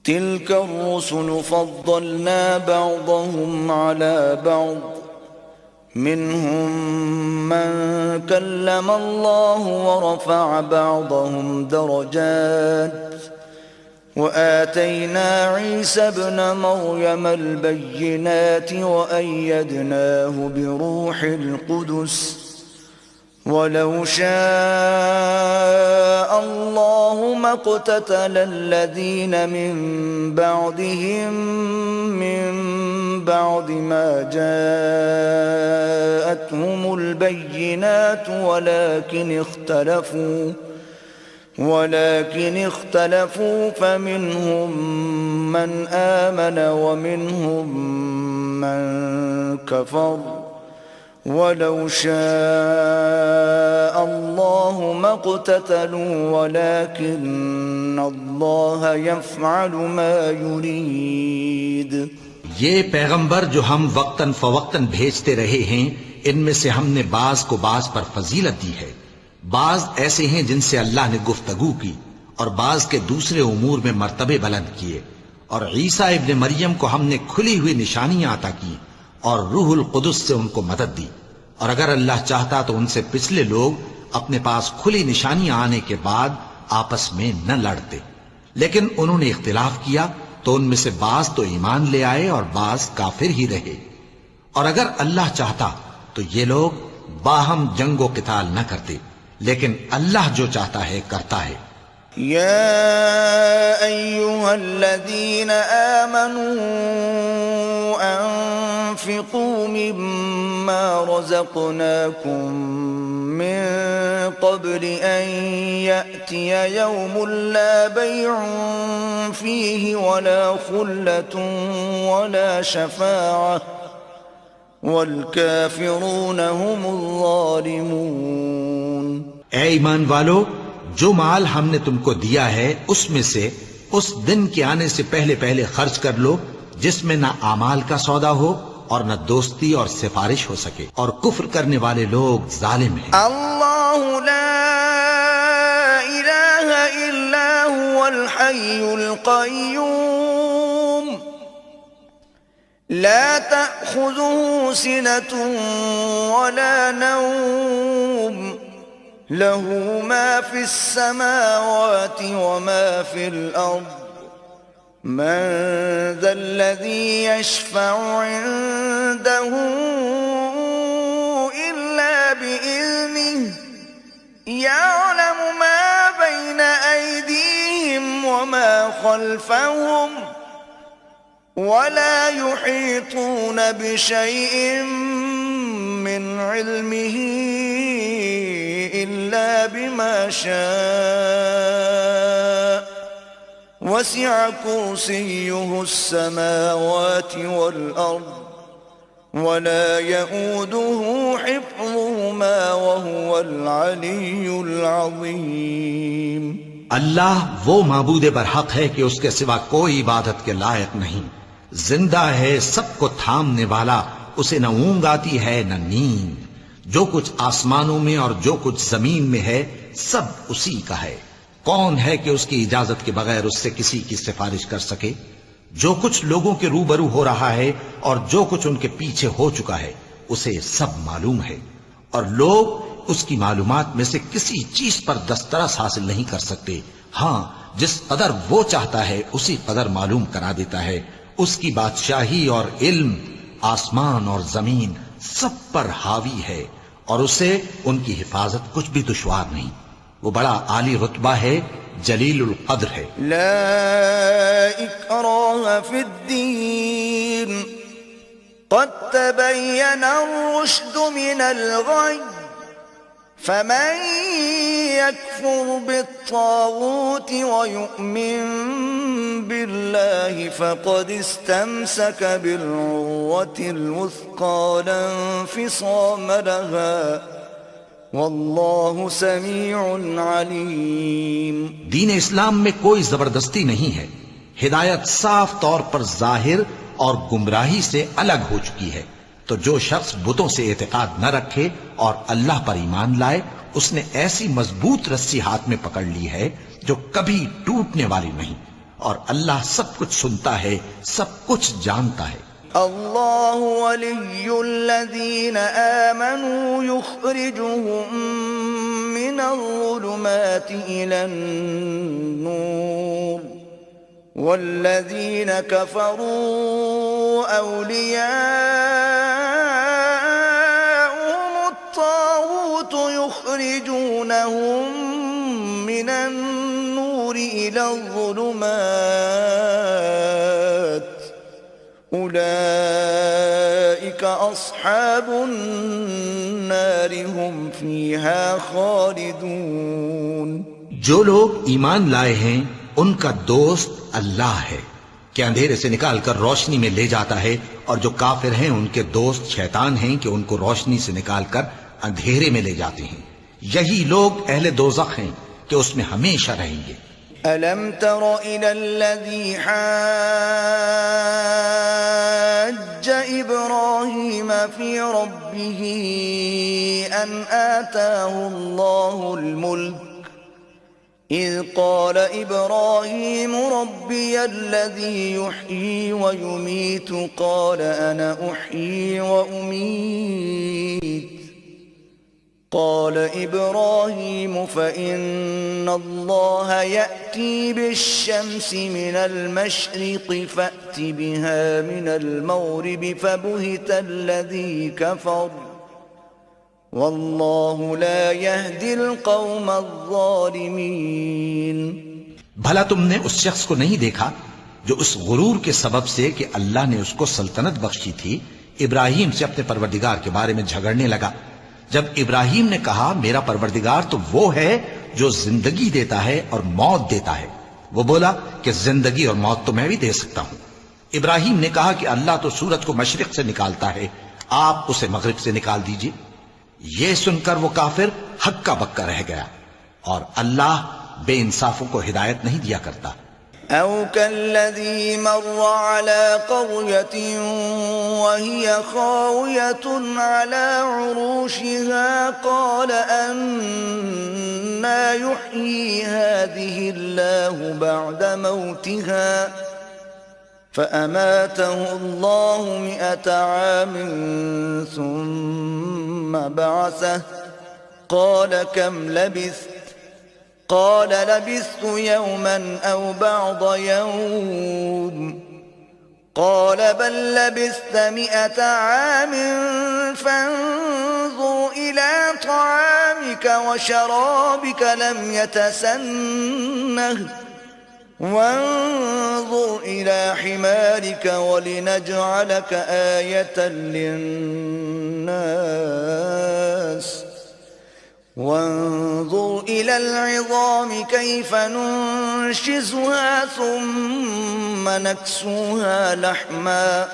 تلك الرسل فضلنا بعضهم على بعض منهم من كلم الله ورفع بعضهم درجات وآتينا عيسى ابن مريم البينات وأيدناه بروح القدس ولو شاء الله ما اقتتل الذين من بعدهم من بعد ما جاءتهم البينات ولكن اختلفوا فمنهم من آمن ومنهم من كفر ولو شاء الله ما اقتتلوا ولكن الله يفعل ما يريد. یہ پیغمبر جو ہم وقتاً فوقتاً بھیجتے رہے ہیں، ان میں سے ہم نے بعض کو بعض پر فضیلت دی ہے. بعض ایسے ہیں جن سے اللہ نے گفتگو کی اور بعض کے دوسرے امور میں مرتبے بلند کیے. اور عیسیٰ ابن مریم کو ہم نے کھلی ہوئی نشانیاں عطا کی اور روح القدس سے ان کو مدد دی. اور اگر اللہ چاہتا تو ان سے پچھلے لوگ اپنے پاس کھلی نشانیاں آنے کے بعد آپس میں نہ لڑتے، لیکن انہوں نے اختلاف کیا تو ان میں سے بعض تو ایمان لے آئے اور بعض کافر ہی رہے. اور اگر اللہ چاہتا تو یہ لوگ باہم جنگ و قتال نہ کرتے، لیکن اللہ جو چاہتا ہے کرتا ہے. يا أيها الذين آمنوا أنفقوا مما رزقناكم من قبل أن يأتي يوم لا بيع فيه ولا خلة ولا شفاعة والكافرون هم الظالمون. اے ایمان والو، جو مال ہم نے تم کو دیا ہے اس میں سے اس دن کے آنے سے پہلے پہلے خرچ کر لو جس میں نہ اعمال کا سودا ہو اور نہ دوستی اور سفارش ہو سکے، اور کفر کرنے والے لوگ ظالم ہیں. اللہ لا الہ الا هو الحی القیوم لا تأخذه سنة ولا نوم له ما في السماوات وما في الأرض من ذا الذي يشفع عنده إلا بإذنه يعلم ما بين أيديهم وما خلفهم ولا يحيطون بشيء من علمه إلا بما شاء وسع كرسيه السماوات والأرض ولا يؤوده حفظهما وهو العلي العظيم. اللہ وہ معبود برحق ہے کہ اس کے سوا کوئی عبادت کے لائق نہیں. زندہ ہے، سب کو تھامنے والا، اسے نہ اونگ آتی ہے نہ نیند. جو کچھ آسمانوں میں اور جو کچھ زمین میں ہے سب اسی کا ہے. کون ہے کہ اس کی اجازت کے بغیر اس سے کسی کی سفارش کر سکے؟ جو کچھ لوگوں کے روبرو ہو رہا ہے اور جو کچھ ان کے پیچھے ہو چکا ہے اسے سب معلوم ہے، اور لوگ اس کی معلومات میں سے کسی چیز پر دسترس حاصل نہیں کر سکتے. ہاں، جس قدر وہ چاہتا ہے اسی قدر معلوم کرا دیتا ہے. اس کی بادشاہی اور علم آسمان اور زمین سب پر حاوی ہے، اور اسے ان کی حفاظت کچھ بھی دشوار نہیں. وہ بڑا عالی رتبہ ہے، جلیل القدر ہے. لا اکراہ فی الدین قد تبین الرشد من الغی فمن يكفر بالطاغوت ويؤمن بالله فقد استمسك بالعروة الوثقى لا انفصام لها والله سميع عليم. دین اسلام میں کوئی زبردستی نہیں ہے. ہدایت صاف طور پر ظاہر اور گمراہی سے الگ ہو چکی ہے. تو جو شخص بتوں سے اعتقاد نہ رکھے اور اللہ پر ایمان لائے، اس نے ایسی مضبوط رسی ہاتھ میں پکڑ لی ہے جو کبھی ٹوٹنے والی نہیں، اور اللہ سب کچھ سنتا ہے، سب کچھ جانتا ہے۔ اللہ ولی الذین آمنوا یخرجهم من الظلمات الى النور والذین کفروا اولیاءهم الطاغوت یخرجونهم من النور الى الظلمات اولئک اصحاب النار هم فیها خالدون۔ جو لوگ ایمان لائے ہیں ان کا دوست اللہ ہے کہ اندھیرے سے نکال کر روشنی میں لے جاتا ہے، اور جو کافر ہیں ان کے دوست شیطان ہیں کہ ان کو روشنی سے نکال کر اندھیرے میں لے جاتے ہیں۔ یہی لوگ اہل دوزخ ہیں کہ اس میں ہمیشہ رہیں گے۔ ألم تر إلى الذي حاج إبراهيم في ربه أن آتاه الله الملك إذ قال إبراهيم ربي الذي يحيي ويميت قال أنا أحيي وأميت قال إبراهيم فإن الله يأتي بالشمس من المشرق فأت بها من المغرب فبهت الذي كفر والله لا يهدي القوم الظالمين۔ بھلا تم نے اس شخص کو نہیں دیکھا جو اس غرور کے سبب سے کہ اللہ نے اس کو سلطنت بخشی تھی، ابراہیم سے اپنے پروردگار کے بارے میں جھگڑنے لگا؟ جب ابراہیم نے کہا میرا پروردگار تو وہ ہے جو زندگی دیتا ہے اور موت دیتا ہے، وہ بولا کہ زندگی اور موت تو میں بھی دے سکتا ہوں۔ ابراہیم نے کہا کہ اللہ تو سورج کو مشرق سے نکالتا ہے، آپ اسے مغرب سے نکال دیجئے۔ یہ سن کر وہ کافر ہکا بکا رہ گیا، اور اللہ بے انصافوں کو ہدایت نہیں دیا کرتا۔ أو كالذي مر على قرية وهي خاوية على عروشها قال أنى يحيي هذه الله بعد موتها فأماته الله 100 عام ثم بعثه قال كم لبثت قال لبثت يوما أو بعض يوم قال بل لبثت 100 عام فانظر إلى طعامك وشرابك لم يتسنه وانظر إلى حمارك ولنجعلك آية للناس وانظر إلى العظام كيف ننشزها ثم نكسوها لحما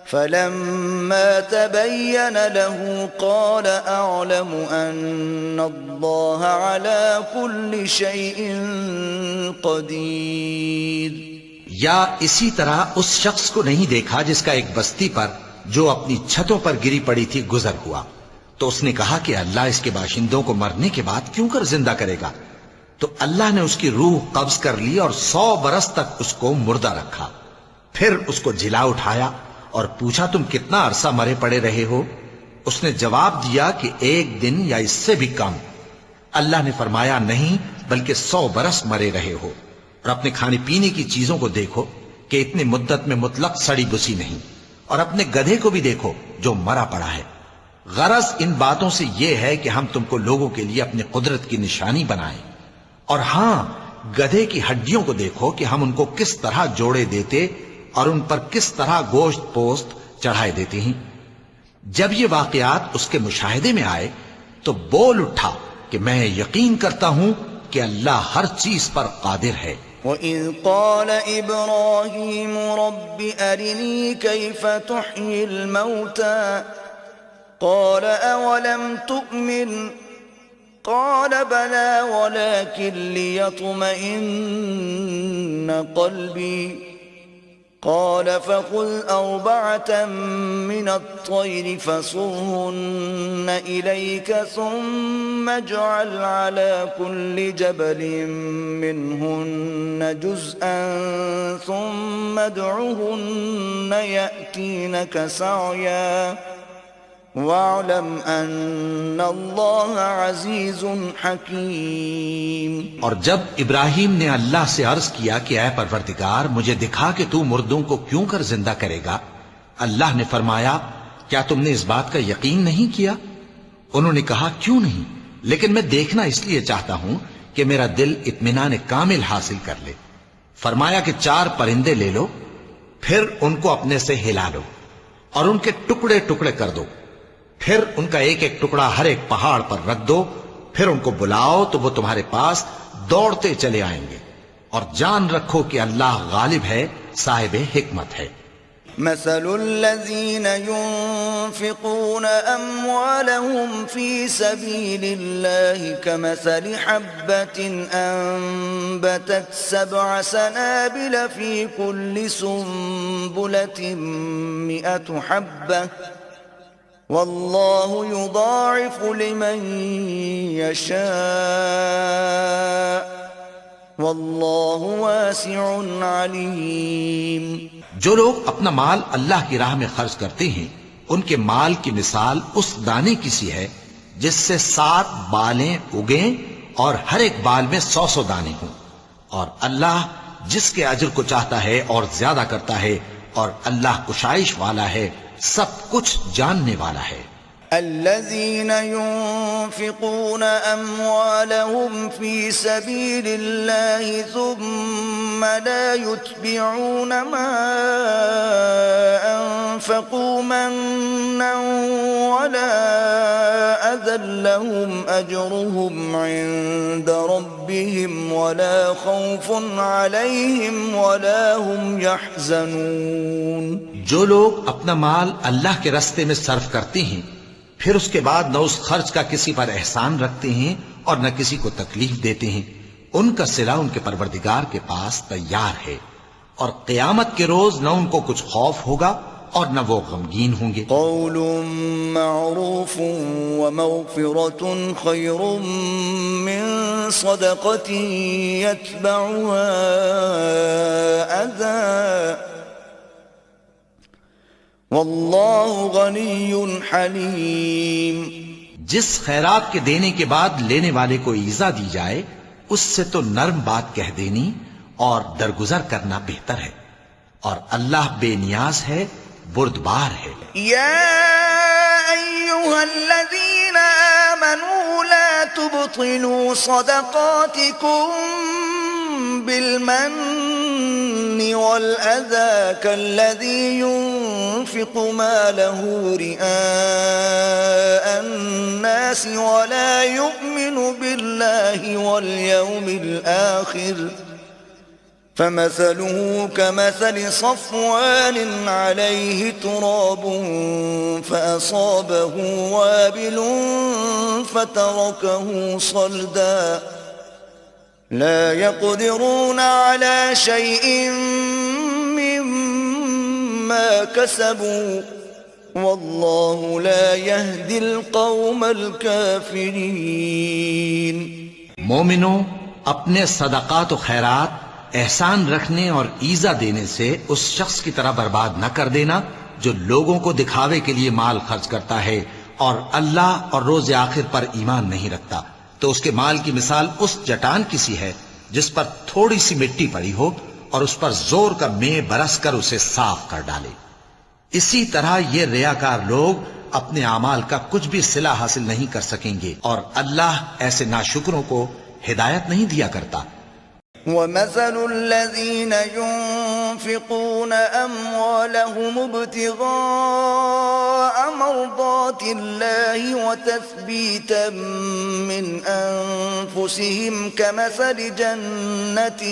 فلما تبين له قال أعلم أن الله على كل شيء قدير۔ یا اسی طرح اس شخص کو نہیں دیکھا جس کا ایک بستی پر جو اپنی چھتوں پر گری پڑی تھی گزر ہوا، تو اس نے کہا کہ اللہ اس کے باشندوں کو مرنے کے بعد کیوں کر زندہ کرے گا؟ تو اللہ نے اس کی روح قبض کر لی اور 100 برس تک اس کو مردہ رکھا، پھر اس کو جلا اٹھایا اور پوچھا تم کتنا عرصہ مرے پڑے رہے ہو؟ اس نے جواب دیا کہ 1 دن یا اس سے بھی کم۔ اللہ نے فرمایا نہیں بلکہ 100 برس مرے رہے ہو، اور اپنے کھانے پینے کی چیزوں کو دیکھو کہ اتنی مدت میں مطلق سڑی بسی نہیں، اور اپنے گدھے کو بھی دیکھو جو مرا پڑا ہے۔ غرض ان باتوں سے یہ ہے کہ ہم تم کو لوگوں کے لیے اپنی قدرت کی نشانی بنائیں، اور ہاں گدھے کی ہڈیوں کو دیکھو کہ ہم ان کو کس طرح جوڑے دیتے اور ان پر کس طرح گوشت پوست چڑھائے دیتے ہیں۔ جب یہ واقعات اس کے مشاہدے میں آئے تو بول اٹھا کہ میں یقین کرتا ہوں کہ اللہ ہر چیز پر قادر ہے۔ وَإِذْ قَالَ إِبْرَاهِيمُ رَبِّ أَرِنِي كَيْفَ تُحْيِي الْمَوْتَى قال أولم تؤمن قال بلى ولكن ليطمئن قلبي قال فخذ أربعة من الطير فصرهن إليك ثم اجعل على كل جبل منهن جزءا ثم ادعهن يأتينك سعيا وَاعْلَمْ أَنَّ اللَّهَ عَزِيزٌ حَكِيمٌ۔ اور جب ابراہیم نے اللہ سے عرض کیا کہ اے پروردگار مجھے دکھا کہ تو مردوں کو کیوں کر زندہ کرے گا، اللہ نے فرمایا کیا تم نے اس بات کا یقین نہیں کیا؟ انہوں نے کہا کیوں نہیں، لیکن میں دیکھنا اس لیے چاہتا ہوں کہ میرا دل اطمینان کامل حاصل کر لے۔ فرمایا کہ 4 پرندے لے لو، پھر ان کو اپنے سے ہلا لو اور ان کے ٹکڑے ٹکڑے کر دو، پھر ان کا ایک ایک ٹکڑا ہر ایک پہاڑ پر رکھ دو، پھر ان کو بلاؤ تو وہ تمہارے پاس دوڑتے چلے آئیں گے، اور جان رکھو کہ اللہ غالب ہے، صاحب حکمت ہے۔ مثل الذين ينفقون أموالهم في سبيل الله كمثل حبة أنبتت 7 سنابل في كل سنبلة 100 حبة والله يضاعف لمن يشاء واللہ واسع علیم۔ جو لوگ اپنا مال اللہ کی راہ میں خرچ کرتے ہیں ان کے مال کی مثال اس دانے کی سی ہے جس سے 7 بالیں اگیں اور ہر ایک بال میں 100 دانے ہوں، اور اللہ جس کے اجر کو چاہتا ہے اور زیادہ کرتا ہے، اور اللہ کشائش والا ہے، سب کچھ جاننے والا ہے۔ الذين ينفقون أموالهم في سبيل الله ثم لا يتبعون ما أنفقوا منا ولا أذى لهم أجرهم عند ربهم ولا خوف عليهم ولا هم يحزنون۔ جو لوگ اپنا مال اللہ کے راستے میں صرف کرتے ہیں پھر اس کے بعد نہ اس خرچ کا کسی پر احسان رکھتے ہیں اور نہ کسی کو تکلیف دیتے ہیں، ان کا صلہ ان کے پروردگار کے پاس تیار ہے، اور قیامت کے روز نہ ان کو کچھ خوف ہوگا اور نہ وہ غمگین ہوں گے۔ قول معروف ومغفرة خیر من صدقة يتبعها أذى واللہ غنی حلیم۔ جس خیرات کے دینے کے بعد لینے والے کو ایذا دی جائے اس سے تو نرم بات کہہ دینی اور درگزر کرنا بہتر ہے، اور اللہ بے نیاز ہے، بردبار ہے۔ یا ایہا الذین آمنوا لا تبطلوا صدقاتکم بالمن والأذى كالذي ينفق ماله رئاء الناس ولا يؤمن بالله واليوم الآخر فمثله كمثل صفوان عليه تراب فأصابه وابل فتركه صلدا لا يقدرون على شيء مما كسبوا والله لا يهدي القوم الكافرين۔ مومنوں، اپنے صدقات و خیرات احسان رکھنے اور ایذا دینے سے اس شخص کی طرح برباد نہ کر دینا جو لوگوں کو دکھاوے کے لیے مال خرچ کرتا ہے اور اللہ اور روز آخر پر ایمان نہیں رکھتا، تو اس کے مال کی مثال اس چٹان کی سی ہے جس پر تھوڑی سی مٹی پڑی ہو اور اس پر زور کا مے برس کر اسے صاف کر ڈالے۔ اسی طرح یہ ریاکار لوگ اپنے اعمال کا کچھ بھی صلہ حاصل نہیں کر سکیں گے، اور اللہ ایسے ناشکروں کو ہدایت نہیں دیا کرتا۔ وَمَثَلُ الَّذِينَ يُنفِقُونَ أَمْوَالَهُمُ ابْتِغَاءَ مَرْضَاتِ اللَّهِ وَتَثْبِيتًا مِّنْ أَنفُسِهِمْ كَمَثَلِ جَنَّةٍ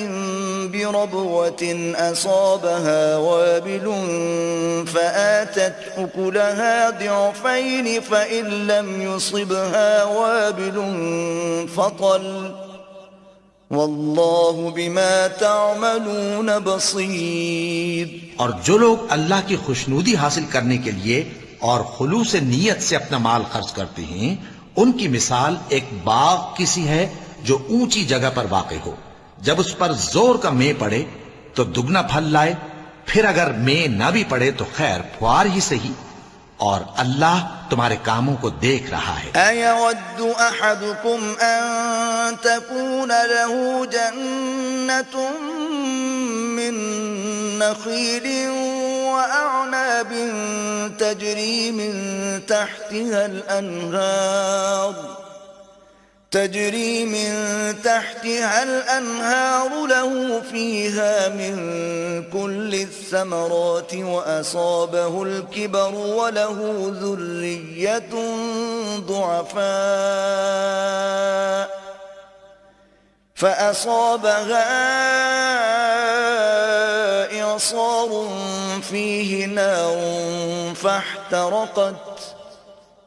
بِرَبْوَةٍ أَصَابَهَا وَابِلٌ فَآتَتْ أُكُلَهَا ضِعْفَيْنِ فَإِن لَّمْ يُصِبْهَا وَابِلٌ واللہ بما تعملون بصیر. اور جو لوگ اللہ کی خوشنودی حاصل کرنے کے لیے اور خلوص نیت سے اپنا مال خرچ کرتے ہیں، ان کی مثال ایک باغ کسی ہے جو اونچی جگہ پر واقع ہو. جب اس پر زور کا مے پڑے تو دگنا پھل لائے، پھر اگر مے نہ بھی پڑے تو خیر پھوار ہی صحیح، اور اللہ تمہارے کاموں کو دیکھ رہا ہے. أَيَوَدُّ أَحَدُكُمْ أَن تَكُونَ لَهُ جَنَّةٌ مِّن نَخِيلٍ وَأَعْنَابٍ تَجْرِي مِن تحتها الأنهار له فيها من كل الثمرات وأصابه الكبر وله ذرية ضعفاء فأصابها إعصار فيه نار فاحترقت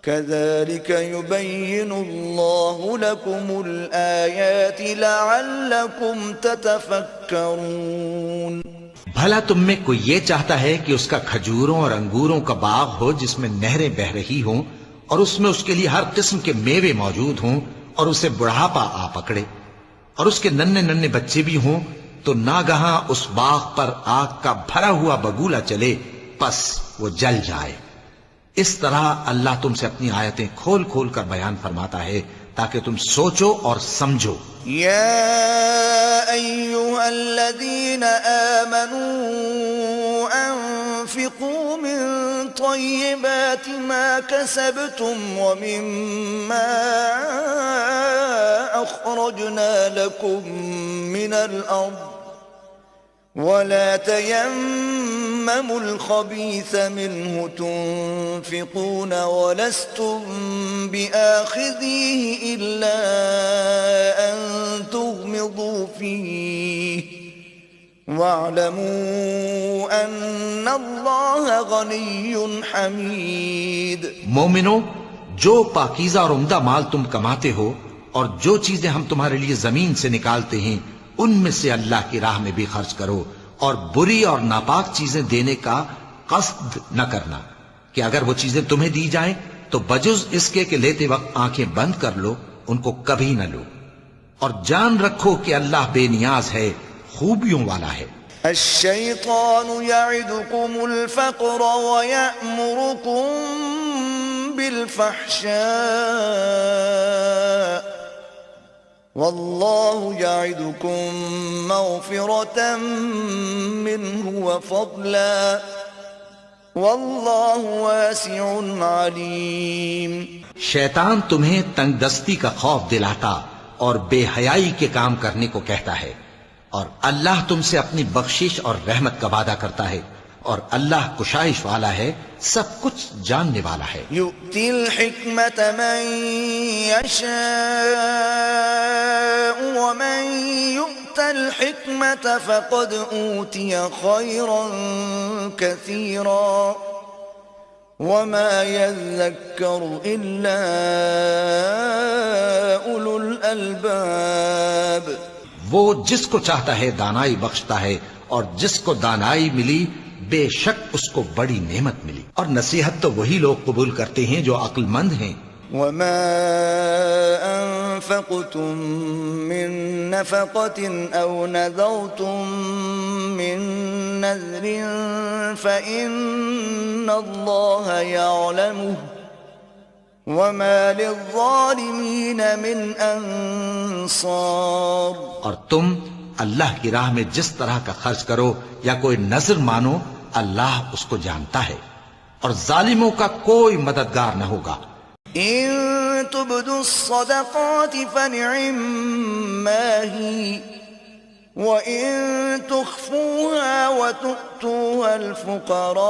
كذلك يبين الله لكم الآيات لعلكم تتفكرون. بھلا تم میں کوئی یہ چاہتا ہے کہ اس کا کھجوروں اور انگوروں کا باغ ہو جس میں نہریں بہہ رہی ہوں اور اس میں اس کے لیے ہر قسم کے میوے موجود ہوں اور اسے بڑھاپا آ پکڑے اور اس کے ننھے ننھے بچے بھی ہوں تو ناگہاں اس باغ پر آگ کا بھرا ہوا بگولا چلے پس وہ جل جائے. اس طرح اللہ تم سے اپنی آیتیں کھول کھول کر بیان فرماتا ہے تاکہ تم سوچو اور سمجھو. یا ایھا الذین آمنوا انفقوا من طیبات ما کسبتم ومما اخرجنا لكم من الارض ولا تيمموا الخبيث منه تنفقون ولستم بآخذيه إلا أن تغمضوا فيه واعلموا أن الله غني حميد. مومنو، جو پاکیزہ اور عمدہ مال تم کماتے ہو اور جو چیزیں ہم تمہارے لیے زمین سے نکالتے ہیں ان میں سے اللہ کی راہ میں بھی خرچ کرو، اور بری اور ناپاک چیزیں دینے کا قصد نہ کرنا کہ اگر وہ چیزیں تمہیں دی جائیں تو بجز اس کے کہ لیتے وقت آنکھیں بند کر لو ان کو کبھی نہ لو، اور جان رکھو کہ اللہ بے نیاز ہے، خوبیوں والا ہے. الشیطان یعدکم الفقر ویأمرکم بالفحشاء واللہ یعدکم مغفرة منہ وفضلا واللہ واسع علیم. شیطان تمہیں تنگ دستی کا خوف دلاتا اور بے حیائی کے کام کرنے کو کہتا ہے، اور اللہ تم سے اپنی بخشش اور رحمت کا وعدہ کرتا ہے، اور اللہ کشائش والا ہے، سب کچھ جاننے والا ہے. یؤتی الحکمت من یشاء ومن یؤت الحکمت فقد اوتی خیرا کثیرا وما یذکر الا اولو الالباب. وہ جس کو چاہتا ہے دانائی بخشتا ہے، اور جس کو دانائی ملی بے شک اس کو بڑی نعمت ملی، اور نصیحت تو وہی لوگ قبول کرتے ہیں جو عقل مند ہیں. وما انفقتم من نفقة او نذرتم من نذر فإن الله يعلمه وما للظالمين من انصار. اور تم اللہ کی راہ میں جس طرح کا خرچ کرو یا کوئی نذر مانو اللہ اس کو جانتا ہے، اور ظالموں کا کوئی مددگار نہ ہوگا. ان تبدوا الصدقات فنعما هي وان تخفوها وتؤتوها الفقراء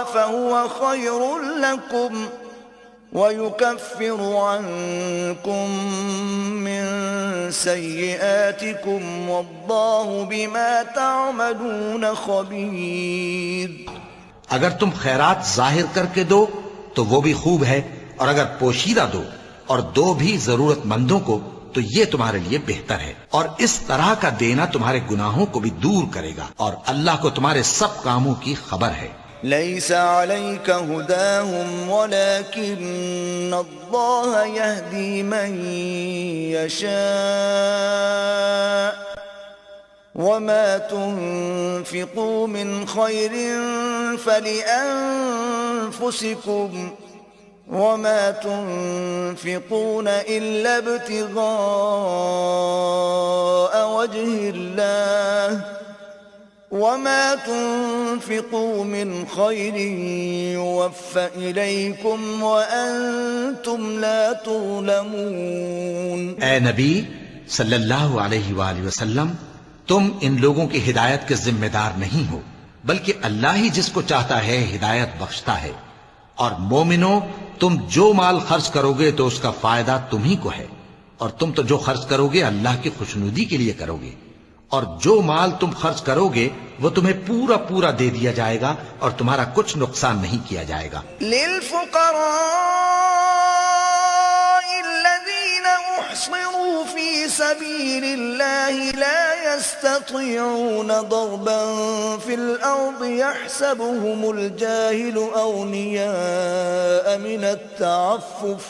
فهو خير لكم وَيُكَفِّرُ عَنْكُمْ مِنْ سَيِّئَاتِكُمْ وَاللَّهُ بِمَا تَعْمَلُونَ خَبِيرٌ. اگر تم خیرات ظاہر کر کے دو تو وہ بھی خوب ہے، اور اگر پوشیدہ دو اور دو بھی ضرورت مندوں کو تو یہ تمہارے لیے بہتر ہے، اور اس طرح کا دینا تمہارے گناہوں کو بھی دور کرے گا، اور اللہ کو تمہارے سب کاموں کی خبر ہے۔ ليس عليك هداهم ولكن الله يهدي من يشاء وما تنفقوا من خير فلأنفسكم وما تنفقون إلا ابتغاء وجه الله وما تنفقوا من خير يوفى إليكم وأنتم لا تظلمون۔ اے نبی صلی اللہ علیہ وآلہ وسلم، تم ان لوگوں کی ہدایت کے ذمہ دار نہیں ہو، بلکہ اللہ ہی جس کو چاہتا ہے ہدایت بخشتا ہے۔ اور مومنو، تم جو مال خرچ کرو گے تو اس کا فائدہ تمہیں کو ہے، اور تم تو جو خرچ کرو گے اللہ کی خوشنودی کے لیے کرو گے، اور جو مال تم خرچ کرو گے وہ تمہیں پورا پورا دے دیا جائے گا اور تمہارا کچھ نقصان نہیں کیا جائے گا۔ للفقراء الذين احصروا في سبيل الله لا يستطيعون ضربا في الأرض يحسبهم الجاهل أغنياء من التعفف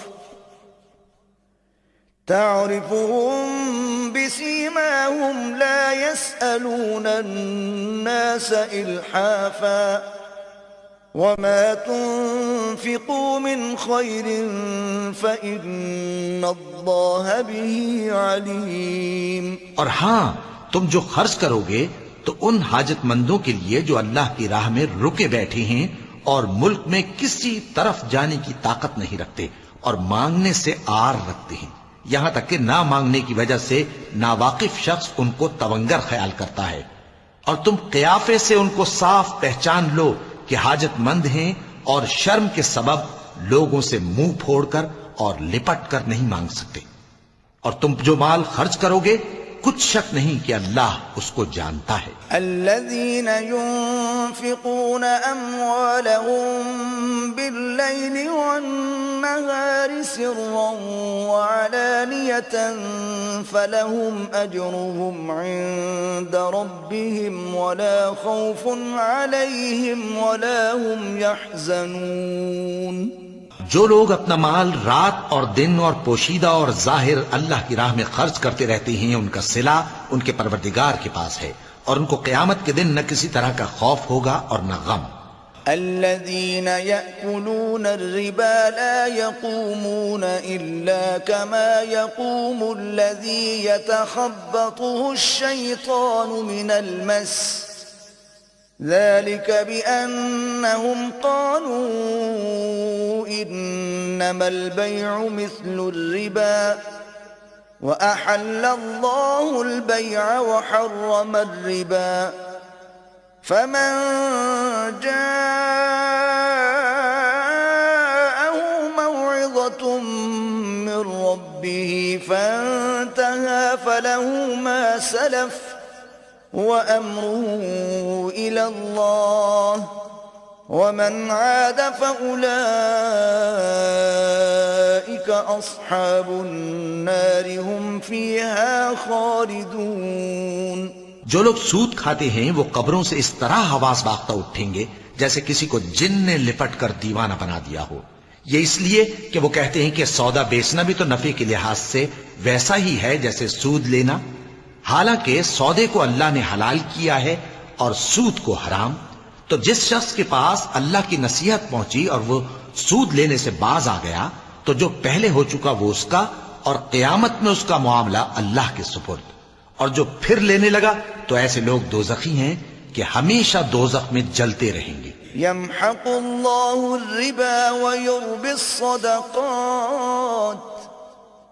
تعرفهم بسيماهم لا يسألون الناس إلحافا وما تنفقوا من خير فإن الله به عليم۔ اور ہاں، تم جو خرچ کرو گے تو ان حاجت مندوں کے لیے جو اللہ کی راہ میں رکے بیٹھے ہیں اور ملک میں کسی طرف جانے کی طاقت نہیں رکھتے اور مانگنے سے آر رکھتے ہیں، یہاں تک کہ نہ مانگنے کی وجہ سے ناواقف شخص ان کو تونگر خیال کرتا ہے، اور تم قیافے سے ان کو صاف پہچان لو کہ حاجت مند ہیں اور شرم کے سبب لوگوں سے منہ پھوڑ کر اور لپٹ کر نہیں مانگ سکتے۔ اور تم جو مال خرچ کرو گے کچھ شک نہیں کہ اللہ اس کو جانتا ہے۔ الذين ينفقون أموالهم بالليل والنهار سرا وعلانية فلهم أجرهم عند ربهم ولا خوف عليهم ولا هم يحزنون۔ جو لوگ اپنا مال رات اور دن اور پوشیدہ اور ظاہر اللہ کی راہ میں خرچ کرتے رہتے ہیں، ان کا صلہ ان کے پروردگار کے پاس ہے، اور ان کو قیامت کے دن نہ کسی طرح کا خوف ہوگا اور نہ غم۔ الذين يأكلون الربا لا يقومون إلا كما يقوم الذي يتخبطه الشيطان من المس ذلك بأنهم قالوا إنما البيع مثل الربا وأحل الله البيع وحرم الربا فمن جاءه موعظة من ربه فانتهى فله ما سلف وأمره إلى الله ومن عاد فأولئك أصحاب النار هم فيها خالدون۔ جو لوگ سود کھاتے ہیں وہ قبروں سے اس طرح حواس باختہ اٹھیں گے جیسے کسی کو جن نے لپٹ کر دیوانہ بنا دیا ہو، یہ اس لیے کہ وہ کہتے ہیں کہ سودا بیچنا بھی تو نفع کے لحاظ سے ویسا ہی ہے جیسے سود لینا، حالانکہ سودے کو اللہ نے حلال کیا ہے اور سود کو حرام۔ تو جس شخص کے پاس اللہ کی نصیحت پہنچی اور وہ سود لینے سے باز آ گیا تو جو پہلے ہو چکا وہ اس کا، اور قیامت میں اس کا معاملہ اللہ کے سپرد۔ اور جو پھر لینے لگا تو ایسے لوگ دوزخی ہیں کہ ہمیشہ دوزخ میں جلتے رہیں گے۔ يمحق الله الربا ويربي الصدقات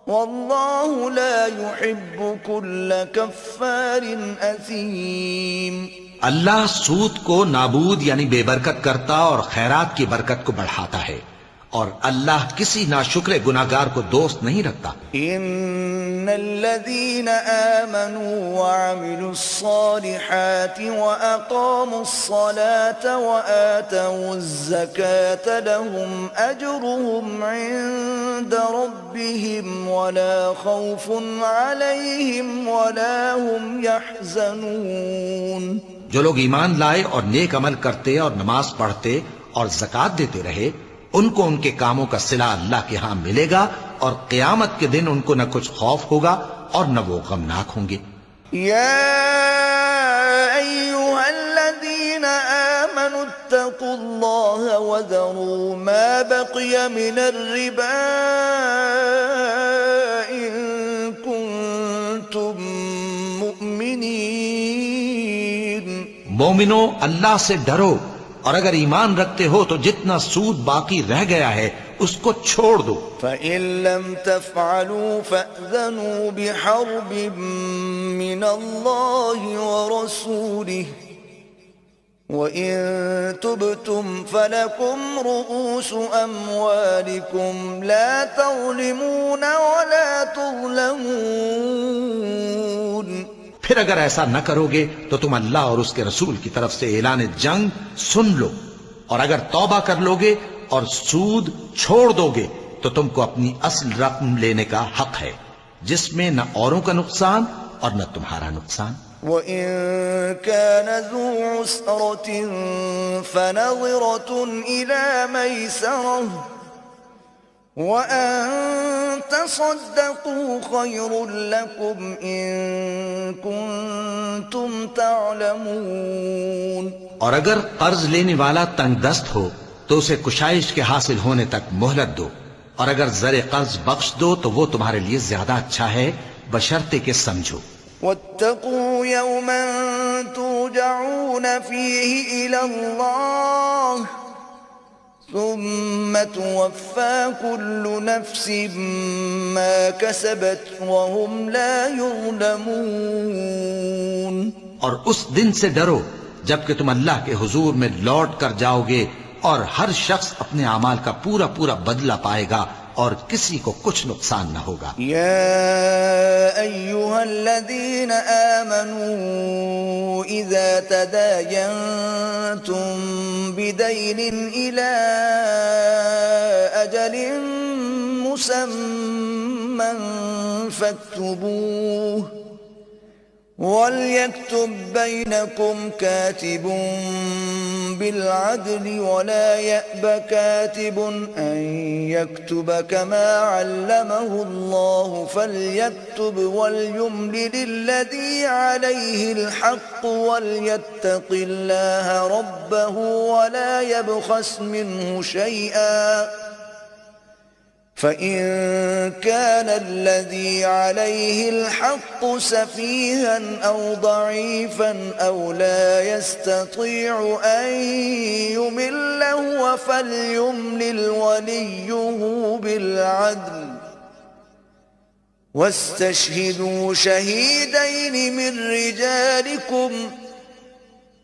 والله لا يحب كل كفار أثيم۔ اللہ سود کو نابود یعنی بے برکت کرتا اور خیرات کی برکت کو بڑھاتا ہے، اور اللہ کسی ناشکر گناہگار کو دوست نہیں رکھتا. ان الذين آمنوا وعملوا الصالحات واقاموا الصلاة وآتوا الزكاة لهم اجرهم عند ربهم ولا خوف عليهم ولا هم يحزنون. جو لوگ ایمان لائے اور نیک عمل کرتے اور نماز پڑھتے اور زکوٰۃ دیتے رہے ان کو ان کے کاموں کا صلہ اللہ کے ہاں ملے گا اور قیامت کے دن ان کو نہ کچھ خوف ہوگا اور نہ وہ غمناک ہوں گے. يا أيها الذين آمنوا اتقوا الله وذروا ما بقي من الربا إن كنتم مؤمنين. مومنو اللہ سے ڈرو اور اگر ایمان رکھتے ہو تو جتنا سود باقی رہ گیا ہے اس کو چھوڑ دو. فَإِن لَّمْ تَفْعَلُوا فَأْذَنُوا بِحَرْبٍ مِّنَ اللَّهِ وَرَسُولِهِ وَإِن تُبْتُمْ فَلَكُمْ رُءُوسُ أَمْوَالِكُمْ لَا تَظْلِمُونَ وَلَا تُظْلَمُونَ. پھر اگر ایسا نہ کرو گے تو تم اللہ اور اس کے رسول کی طرف سے اعلان جنگ سن لو، اور اگر توبہ کر لو گے اور سود چھوڑ دو گے تو تم کو اپنی اصل رقم لینے کا حق ہے جس میں نہ اوروں کا نقصان اور نہ تمہارا نقصان. وَإِن كَانَ ذُو عُسْرَةٍ فَنَظِرَةٌ إِلَى مَيْسَرَةٍ وَأَن تَصَدَّقُوا خَيْرٌ لَّكُمْ إِن كُنتُمْ تَعْلَمُونَ. اور اگر قرض لینے والا تنگ دست ہو تو اسے کشائش کے حاصل ہونے تک مہلت دو، اور اگر زر قرض بخش دو تو وہ تمہارے لیے زیادہ اچھا ہے بشرطے کہ سمجھو. وَاتَّقُوا يَوْمًا تُرْجَعُونَ فِيهِ إِلَى اللَّهِ ثُمَّ تُوَفَّى كُلُّ نَفْسٍ مَّا كَسَبَتْ وَهُمْ لَا يُظْلَمُونَ. اور اس دن سے ڈرو جبکہ تم اللہ کے حضور میں لوٹ کر جاؤ گے اور ہر شخص اپنے اعمال کا پورا پورا بدلہ پائے گا اور کسی کو کچھ نقصان نہ ہوگا. يا أيها الذين آمنوا إذا تداينتم بدين إلى أجل مسمى فاكتبوه وليكتب بينكم كاتب بالعدل ولا يأب كاتب أن يكتب كما علمه الله فليكتب وليملل الذي عليه الحق وليتق الله ربه ولا يبخس منه شيئا فإن كان الذي عليه الحق سفيها أو ضعيفا أو لا يستطيع أن يمل هو فليملل وليه بالعدل واستشهدوا شهيدين من رجالكم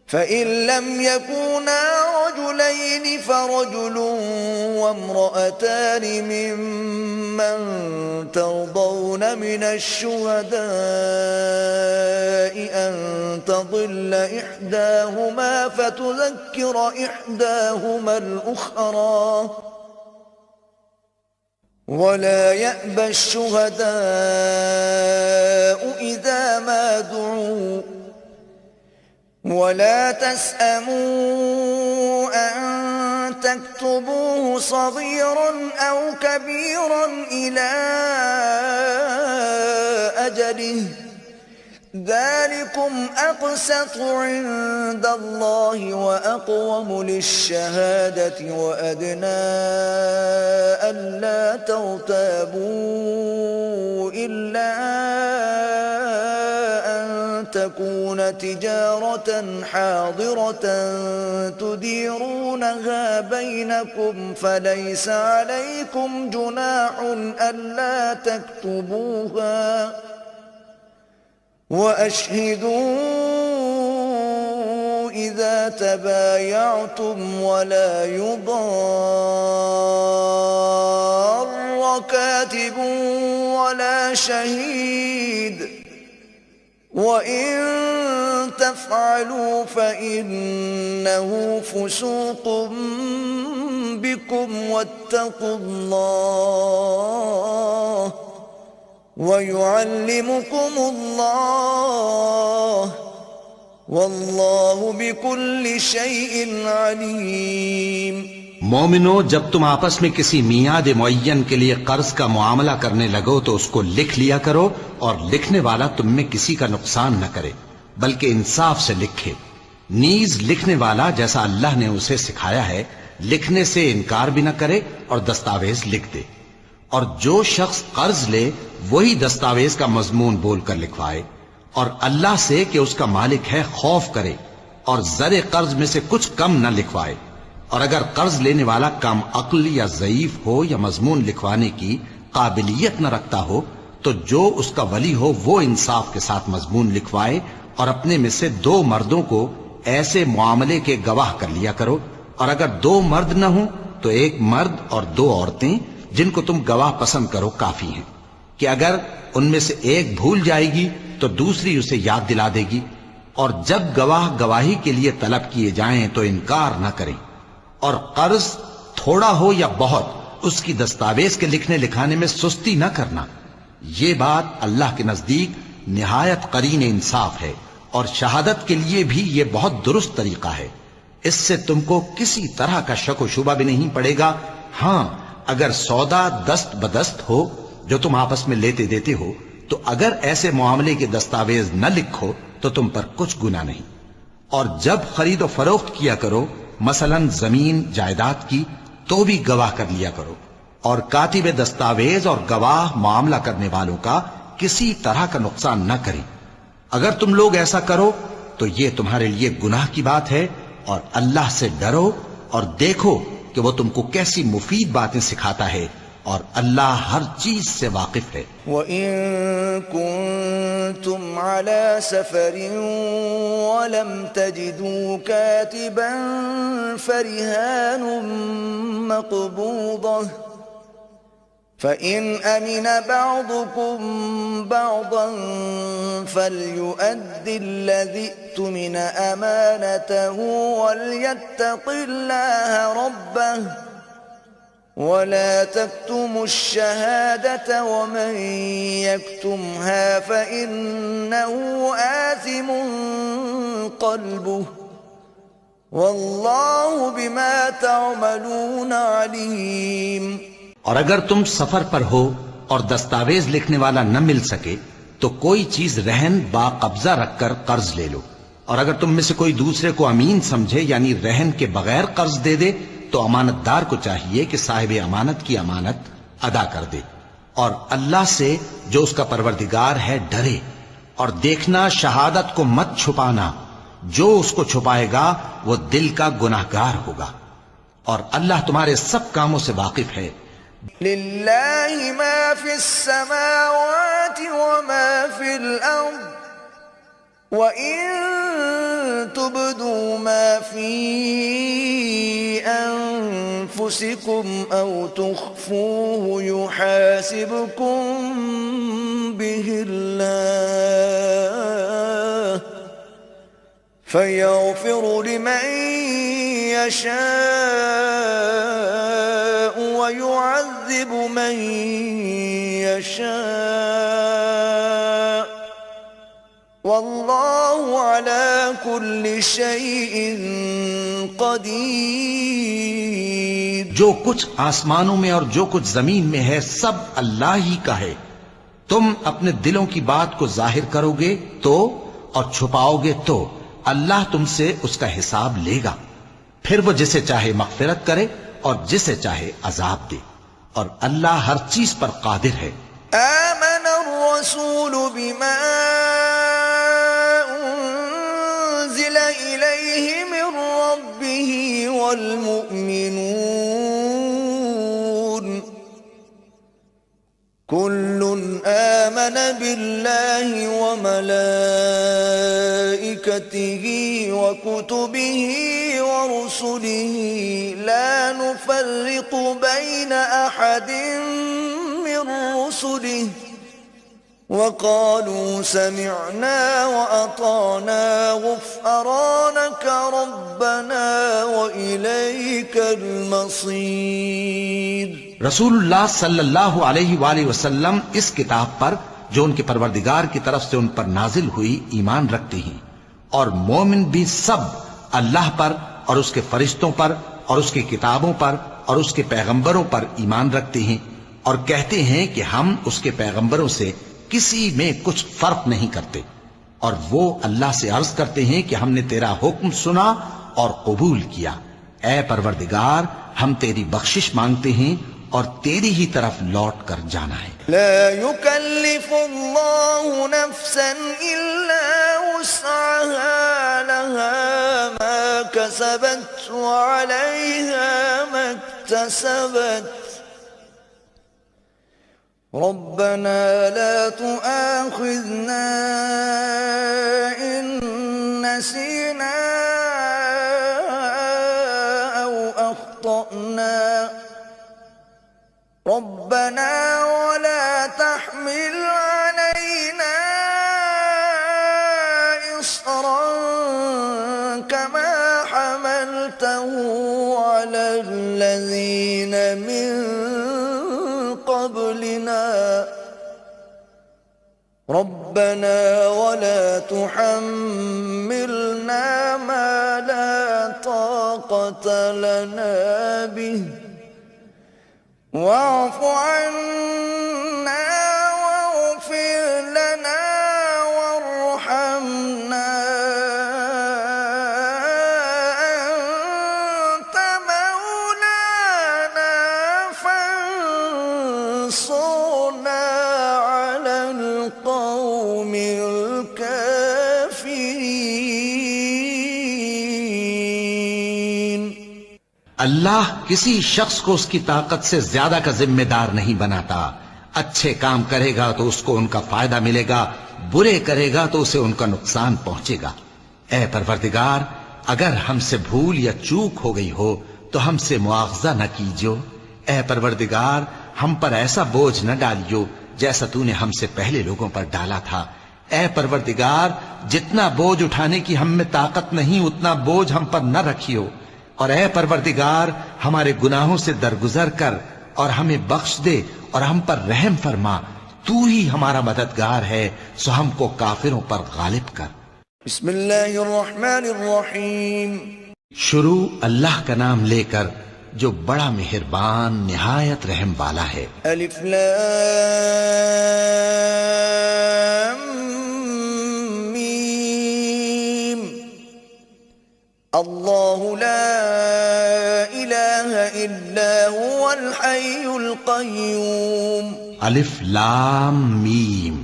فإن لم يكونا رجلين فرجل وامرأتان ممن ترضون من الشهداء أن تضل إحداهما فتذكر إحداهما الأخرى ولا يأبى الشهداء إذا ما دعوا ولا تسأموا أن تكتبوه صغيرا أو كبيرا إلى أجله ذلكم أقسط عند الله وأقوم للشهادة وأدنى ألا ترتابوا إلا تكون تجارة حاضرة تديرونها بينكم فليس عليكم جناح ألا تكتبوها وأشهدوا إذا تبايعتم ولا يضار كاتب ولا شهيد وإن تفعلوا فإنه فسوق بكم واتقوا الله ويعلمكم الله واللہ بكل شيء علیم۔ مومنو، جب تم آپس میں کسی میعاد معین کے لیے قرض کا معاملہ کرنے لگو تو اس کو لکھ لیا کرو، اور لکھنے والا تم میں کسی کا نقصان نہ کرے بلکہ انصاف سے لکھے۔ نیز لکھنے والا جیسا اللہ نے اسے سکھایا ہے لکھنے سے انکار بھی نہ کرے اور دستاویز لکھ دے، اور جو شخص قرض لے وہی دستاویز کا مضمون بول کر لکھوائے، اور اللہ سے کہ اس کا مالک ہے خوف کرے، اور زر قرض میں سے کچھ کم نہ لکھوائے۔ اور اگر قرض لینے والا کم عقل یا ضعیف ہو یا مضمون لکھوانے کی قابلیت نہ رکھتا ہو تو جو اس کا ولی ہو وہ انصاف کے ساتھ مضمون لکھوائے، اور اپنے میں سے 2 مردوں کو ایسے معاملے کے گواہ کر لیا کرو، اور اگر 2 مرد نہ ہوں تو 1 مرد اور 2 عورتیں جن کو تم گواہ پسند کرو کافی ہیں، کہ اگر ان میں سے ایک بھول جائے گی تو دوسری اسے یاد دلا دے گی، اور جب گواہ گواہی کے لیے طلب کیے جائیں تو انکار نہ کریں۔ اور قرض تھوڑا ہو یا بہت اس کی دستاویز کے لکھنے لکھانے میں سستی نہ کرنا، یہ بات اللہ کے نزدیک نہایت قرین انصاف ہے، اور شہادت کے لیے بھی یہ بہت درست طریقہ ہے۔ اس سے تم کو کسی طرح کا شک و شبہ بھی نہیں پڑے گا۔ ہاں، اگر سودا دست بدست ہو جو تم آپس میں لیتے دیتے ہو تو اگر ایسے معاملے کے دستاویز نہ لکھو تو تم پر کچھ گناہ نہیں۔ اور جب خرید و فروخت کیا کرو، مثلا زمین جائیداد کی، تو بھی گواہ کر لیا کرو، اور کاتب دستاویز اور گواہ معاملہ کرنے والوں کا کسی طرح کا نقصان نہ کریں۔ اگر تم لوگ ایسا کرو تو یہ تمہارے لیے گناہ کی بات ہے، اور اللہ سے ڈرو اور دیکھو کہ وہ تم کو کیسی مفید باتیں سکھاتا ہے، اور اللہ ہر چیز سے واقف ہے۔ وَإِن كُنتُمْ عَلَى سَفَرٍ وَلَمْ تَجِدُوا كَاتِبًا فَرِهَانٌ مَّقْبُوضَةٌ فَإِنْ أَمِنَ بَعْضُكُمْ بَعْضًا فَلْيُؤَدِّ الَّذِي اؤْتُمِنَ أَمَانَتَهُ وَلْيَتَّقِ اللَّهَ رَبَّهُ وَلَا تَكْتُمُوا الشَّهَادَةَ وَمَن يَكْتُمْهَا فَإِنَّهُ آثِمٌ قَلْبُهُ وَاللَّهُ بِمَا تَعْمَلُونَ عَلِيمٌ۔ اور اگر تم سفر پر ہو اور دستاویز لکھنے والا نہ مل سکے تو کوئی چیز رہن با قبضہ رکھ کر قرض لے لو، اور اگر تم میں سے کوئی دوسرے کو امین سمجھے یعنی رہن کے بغیر قرض دے دے تو امانت دار کو چاہیے کہ صاحب امانت کی امانت ادا کر دے، اور اللہ سے جو اس کا پروردگار ہے ڈرے، اور دیکھنا شہادت کو مت چھپانا، جو اس کو چھپائے گا وہ دل کا گناہگار ہوگا، اور اللہ تمہارے سب کاموں سے واقف ہے۔ للہ ما فی السماوات وما فی الارض وَإِن تُبْدُوا مَا فِي أَنفُسِكُمْ أَوْ تُخْفُوهُ يُحَاسِبْكُم بِهِ اللَّهُ فَيَغْفِرُ لِمَن يَشَاءُ وَيُعَذِّبُ مَن يَشَاءُ واللہ علی کل شیء قدیر۔ جو کچھ آسمانوں میں اور جو کچھ زمین میں ہے سب اللہ ہی کا ہے۔ تم اپنے دلوں کی بات کو ظاہر کرو گے تو اور چھپاؤ گے تو اللہ تم سے اس کا حساب لے گا، پھر وہ جسے چاہے مغفرت کرے اور جسے چاہے عذاب دے، اور اللہ ہر چیز پر قادر ہے۔ آمن الرسول بما إليه من ربه والمؤمنون كل آمن بالله وملائكته وملائكته وكتبه ورسله لا نفرق بين أحد من رسله وقالوا سمعنا وأطعنا غفرانك ربنا وإليك المصير۔ رسول اللہ صلی اللہ علیہ وآلہ وسلم اس کتاب پر جو ان کے پروردگار کی طرف سے ان پر نازل ہوئی ایمان رکھتے ہیں، اور مومن بھی سب اللہ پر اور اس کے فرشتوں پر اور اس کی کتابوں پر اور اس کے پیغمبروں پر ایمان رکھتے ہیں، اور کہتے ہیں کہ ہم اس کے پیغمبروں سے کسی میں کچھ فرق نہیں کرتے، اور وہ اللہ سے عرض کرتے ہیں کہ ہم نے تیرا حکم سنا اور قبول کیا۔ اے پروردگار، ہم تیری بخشش مانگتے ہیں اور تیری ہی طرف لوٹ کر جانا ہے۔ لا يكلف الله نفسا إلا وسعها، لها ما كسبت وعليها ما اكتسبت، ربنا لا تؤاخذنا إن نسينا أو أخطأنا، ربنا ولا تحمل علينا إصرا كما حملته على الذين من قبلنا، ربنا ولا تحملنا ما لا طاقة لنا به، واعف عنا واغفر لنا وارحمنا أنت مولانا فانصرنا على القوم الكافرين۔ اللہ کسی شخص کو اس کی طاقت سے زیادہ کا ذمہ دار نہیں بناتا۔ اچھے کام کرے گا تو اس کو ان کا فائدہ ملے گا، برے کرے گا تو اسے ان کا نقصان پہنچے گا۔ اے پروردگار، اگر ہم سے بھول یا چوک ہو گئی ہو تو ہم سے مواخذہ نہ کیجو۔ اے پروردگار، ہم پر ایسا بوجھ نہ ڈالیو جیسا تو نے ہم سے پہلے لوگوں پر ڈالا تھا۔ اے پروردگار، جتنا بوجھ اٹھانے کی ہم میں طاقت نہیں اتنا بوجھ ہم پر نہ رکھیو، اور اے پروردگار ہمارے گناہوں سے درگزر کر اور ہمیں بخش دے اور ہم پر رحم فرما، تو ہی ہمارا مددگار ہے، سو ہم کو کافروں پر غالب کر۔ بسم اللہ الرحمن الرحیم۔ شروع اللہ کا نام لے کر جو بڑا مہربان نہایت رحم والا ہے۔ الف لام میم۔ اللہ لا الہ الا هو الحی القیوم۔ الف لام میم،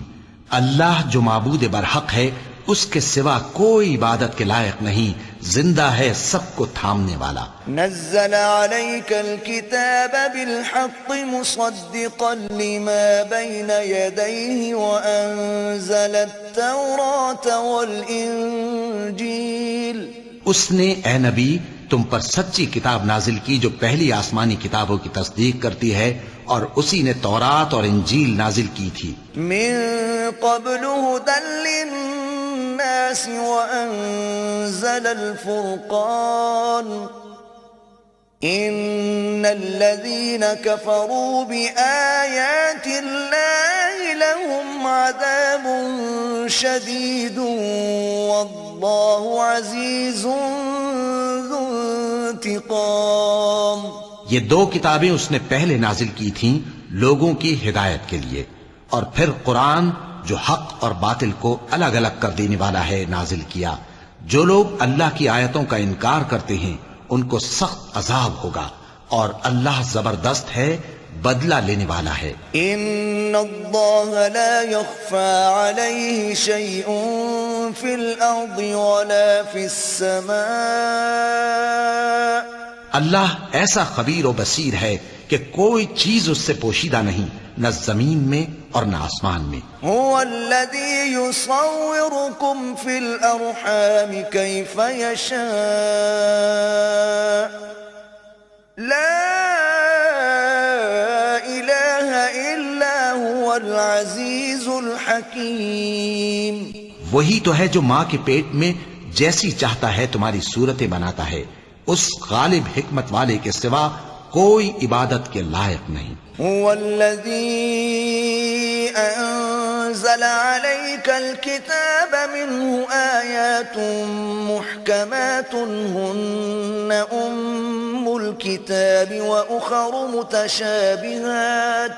اللہ جو معبود برحق ہے، اس کے سوا کوئی عبادت کے لائق نہیں، زندہ ہے، سب کو تھامنے والا۔ نزل عليك الكتاب بالحق مصدقا لما بين يديه وأنزل التوراة والإنجيل۔ اس نے اے نبی تم پر سچی کتاب نازل کی جو پہلی آسمانی کتابوں کی تصدیق کرتی ہے، اور اسی نے تورات اور انجیل نازل کی تھی۔ من قبل هدى للناس وأنزل الفرقان، إن الذين كفروا بآيات الله لهم عذاب شديد والله عزيز ذو انتقام۔ یہ دو کتابیں اس نے پہلے نازل کی تھیں لوگوں کی ہدایت کے لیے، اور پھر قرآن جو حق اور باطل کو الگ الگ کر دینے والا ہے نازل کیا۔ جو لوگ اللہ کی آیتوں کا انکار کرتے ہیں ان کو سخت عذاب ہوگا، اور اللہ زبردست ہے، بدلہ لینے والا ہے۔ ان اللہ لا يخفى عليه شيء في الارض ولا في السماء۔ اللہ ایسا خبیر و بصیر ہے کہ کوئی چیز اس سے پوشیدہ نہیں، نہ زمین میں اور نہ آسمان میں. هو الذي يصوركم في الأرحام كيف يشاء لا إله إلا هو العزيز الحكيم. وہی تو ہے جو ماں کے پیٹ میں جیسی چاہتا ہے تمہاری صورتیں بناتا ہے. اس غالب حکمت والے کے سوا کوئی عبادت کے لائق نہیں. هو الذي أنزل عليك الكتاب منه آيات محكمات هن أم الكتاب وأخر متشابهات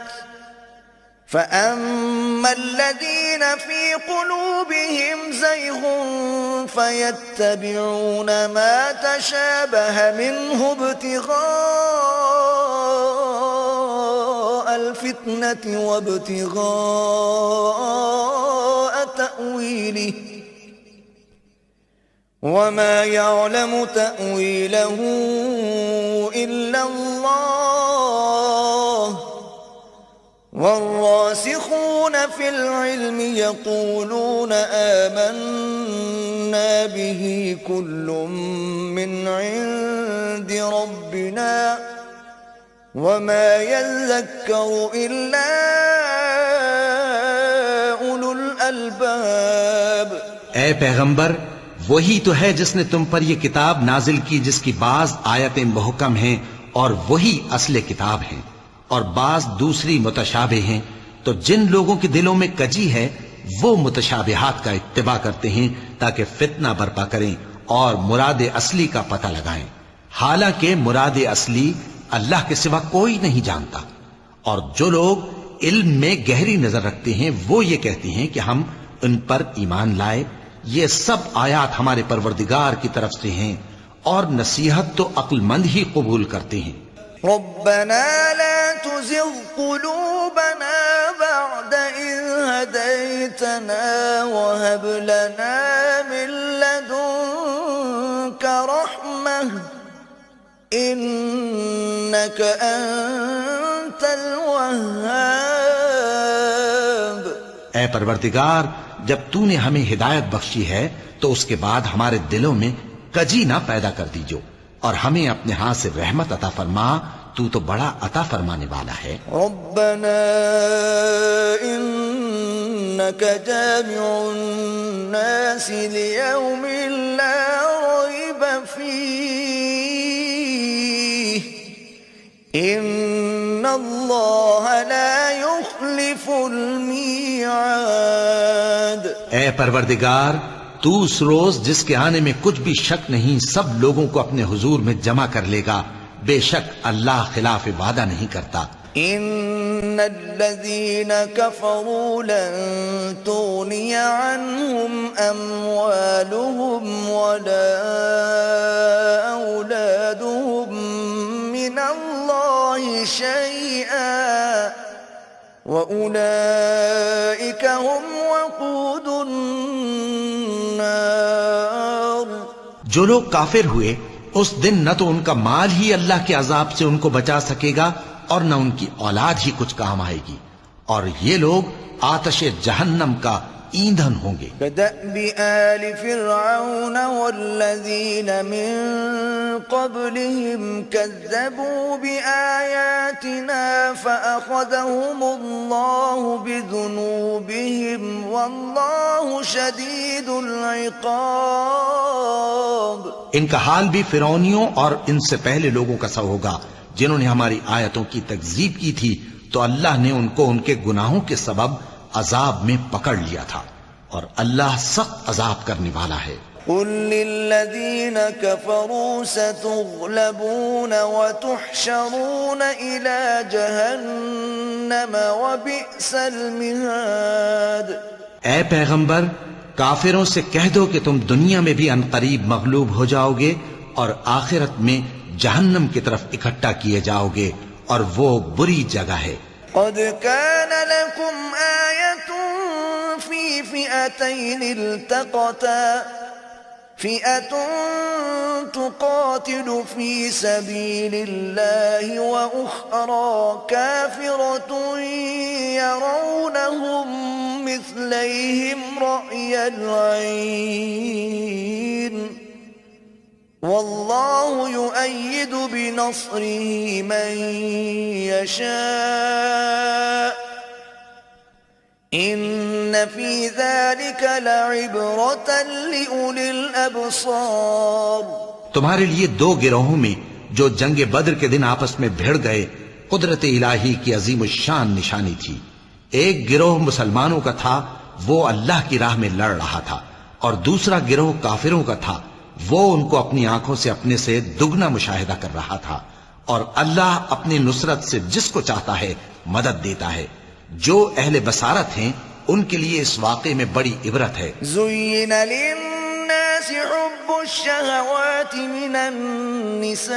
فأما الذين في قلوبهم زيغ فيتبعون ما تشابه منه ابتغاء الفتنة وابتغاء تأويله وما يعلم تأويله إلا الله والراسخون في العلم يقولون آمنا به كل من عند ربنا وما يذكر إلا أولو الألباب. اے پیغمبر، وہی تو ہے جس نے تم پر یہ کتاب نازل کی جس کی بعض آیتیں محکم ہیں اور وہی اصل کتاب ہیں اور بعض دوسری متشابہ ہیں. تو جن لوگوں کے دلوں میں کجی ہے وہ متشابہات کا اتباع کرتے ہیں تاکہ فتنہ برپا کریں اور مراد اصلی کا پتہ لگائیں، حالانکہ مراد اصلی اللہ کے سوا کوئی نہیں جانتا. اور جو لوگ علم میں گہری نظر رکھتے ہیں وہ یہ کہتے ہیں کہ ہم ان پر ایمان لائے. یہ سب آیات ہمارے پروردگار کی طرف سے ہیں اور نصیحت تو عقل مند ہی قبول کرتے ہیں. ربنا لا تزغ قلوبنا بعد إذ هديتنا وهب لنا من لدنك رحمة إنك أنت الوهاب. اے پروردگار، جب تو نے ہمیں ہدایت بخشی ہے تو اس کے بعد ہمارے دلوں میں کجی نہ پیدا کر دیجو اور ہمیں اپنے ہاتھ سے رحمت عطا فرما، تو بڑا عطا فرمانے والا ہے. ربنا إنك جامع الناس ليوم لا ريب فيه إن الله لا يخلف الميعاد. اے پروردگار، تو اس روز جس کے آنے میں کچھ بھی شک نہیں سب لوگوں کو اپنے حضور میں جمع کر لے گا. بے شک اللہ خلاف وعدہ نہیں کرتا. ان الذين كفروا لن تغني عنهم اموالهم ولا اولادهم من الله شيئا واولئك هم وقود النار. جو لوگ کافر ہوئے اس دن نہ تو ان کا مال ہی اللہ کے عذاب سے ان کو بچا سکے گا اور نہ ان کی اولاد ہی کچھ کام آئے گی، اور یہ لوگ آتش جہنم کا ایندھن ہوں گے. كدأب آل فرعون والذين من قبلهم كذبوا بآياتنا فأخذهم الله بذنوبهم والله شديد العقاب. ان کا حال بھی فرعونیوں اور ان سے پہلے لوگوں کا سا ہوگا جنہوں نے ہماری آیتوں کی تکذیب کی تھی، تو اللہ نے ان کو ان کے گناہوں کے سبب عذاب میں پکڑ لیا تھا، اور اللہ سخت عذاب کرنے والا ہے. قل للذين كفروا ستغلبون وتحشرون إلى جهنم وبئس المهاد. اے پیغمبر، کافروں سے کہہ دو کہ تم دنیا میں بھی عنقریب مغلوب ہو جاؤ گے اور آخرت میں جہنم کی طرف اکٹھا کیے جاؤ گے، اور وہ بری جگہ ہے. قد كان لكم آية في فئتين التقتا فئة تقاتل في سبيل الله وأخرى كافرة يرونهم مثليهم رأي العين والله يؤيد بنصره من يشاء إن في ذلك لعبرة لأولي الأبصار. تمہارے لیے دو گروہوں میں جو جنگ بدر کے دن آپس میں بھیڑ گئے قدرت الہی کی عظیم الشان نشانی تھی. ایک گروہ مسلمانوں کا تھا، وہ اللہ کی راہ میں لڑ رہا تھا، اور دوسرا گروہ کافروں کا تھا، وہ ان کو اپنی آنکھوں سے اپنے سے دگنا مشاہدہ کر رہا تھا. اور اللہ اپنی نصرت سے جس کو چاہتا ہے مدد دیتا ہے. جو اہل بصارت ہیں ان کے لیے اس واقعے میں بڑی عبرت ہے. زين للناس حب الشهوات من النساء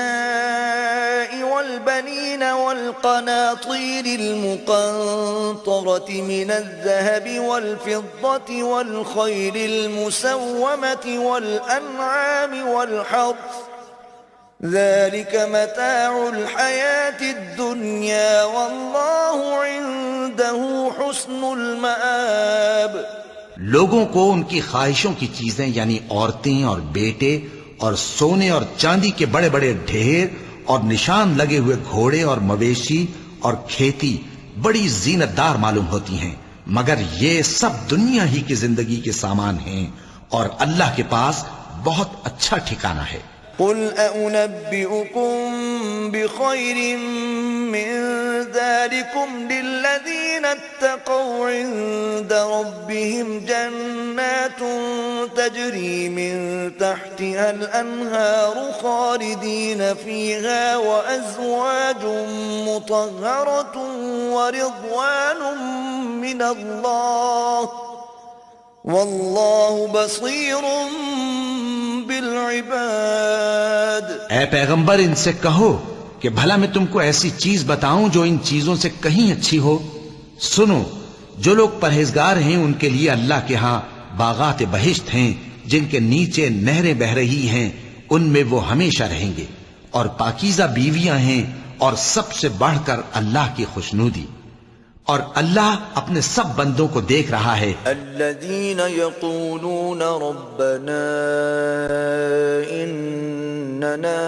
والبنين والقناطير المقنطرة من الذهب والفضة والخيل المسومة والأنعام والحرث ذلك متاع الحياة الدنيا والله عنده حسن المآب. لوگوں کو ان کی خواہشوں کی چیزیں یعنی عورتیں اور بیٹے اور سونے اور چاندی کے بڑے بڑے ڈھیر اور نشان لگے ہوئے گھوڑے اور مویشی اور کھیتی بڑی زینت دار معلوم ہوتی ہیں، مگر یہ سب دنیا ہی کی زندگی کے سامان ہیں اور اللہ کے پاس بہت اچھا ٹھکانہ ہے. قل أنبئكم بخير من ذلكم للذين اتقوا عند ربهم جنات تجري من تحتها الأنهار خالدين فيها وأزواج مطهرة ورضوان من الله والله بصير بالعباد. اے پیغمبر ان سے کہو کہ بھلا میں تم کو ایسی چیز بتاؤں جو ان چیزوں سے کہیں اچھی ہو. سنو، جو لوگ پرہیزگار ہیں ان کے لیے اللہ کے ہاں باغات بہشت ہیں جن کے نیچے نہریں بہ رہی ہیں، ان میں وہ ہمیشہ رہیں گے، اور پاکیزہ بیویاں ہیں، اور سب سے بڑھ کر اللہ کی خوشنودی. اور اللہ اپنے سب بندوں کو دیکھ رہا ہے. الذين يقولون ربنا إننا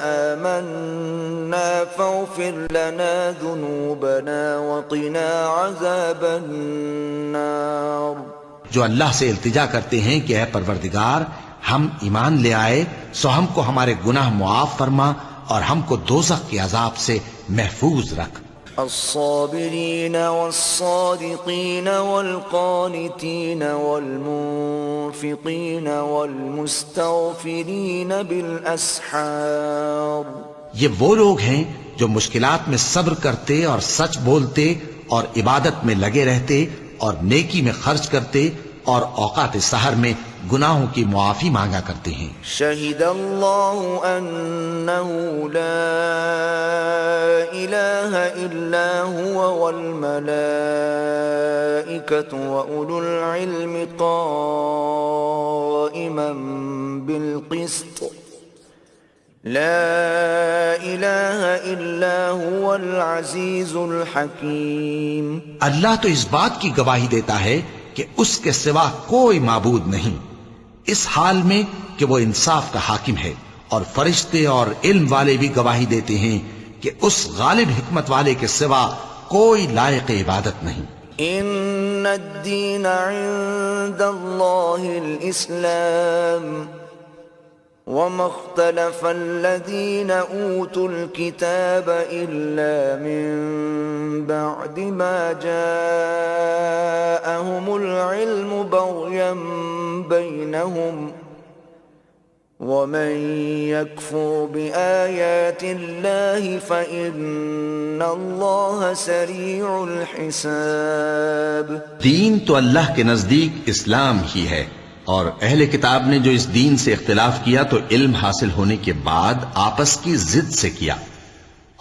آمنا فاغفر لنا ذنوبنا وقنا عذاب النار. جو اللہ سے التجا کرتے ہیں کہ اے پروردگار ہم ایمان لے آئے سو ہم کو ہمارے گناہ معاف فرما اور ہم کو دوزخ کے عذاب سے محفوظ رکھ. الصابرين والصادقين والقانتين والمنفقين والمستغفرين بالأسحار. یہ وہ لوگ ہیں جو مشکلات میں صبر کرتے اور سچ بولتے اور عبادت میں لگے رہتے اور نیکی میں خرچ کرتے اور اوقات سحر میں گناہوں کی معافی مانگا کرتے ہیں. شہد اللہ انہ لا الہ الا هو والملائکۃ وأولو العلم قائما بالقسط لا الہ الا هو العزیز الحکیم. اللہ تو اس بات کی گواہی دیتا ہے کہ اس کے سوا کوئی معبود نہیں، اس حال میں کہ وہ انصاف کا حاکم ہے، اور فرشتے اور علم والے بھی گواہی دیتے ہیں کہ اس غالب حکمت والے کے سوا کوئی لائق عبادت نہیں. ان الدین عند اللہ الاسلام وما اختلف الذين اوتوا الكتاب الا من بعد ما جاءهم العلم بغيا بينهم ومن يكفر بآيات الله فإن الله سريع الحساب. دین تو اللہ کے نزدیک اسلام ہی ہے، اور اہل کتاب نے جو اس دین سے اختلاف کیا تو علم حاصل ہونے کے بعد آپس کی ضد سے کیا،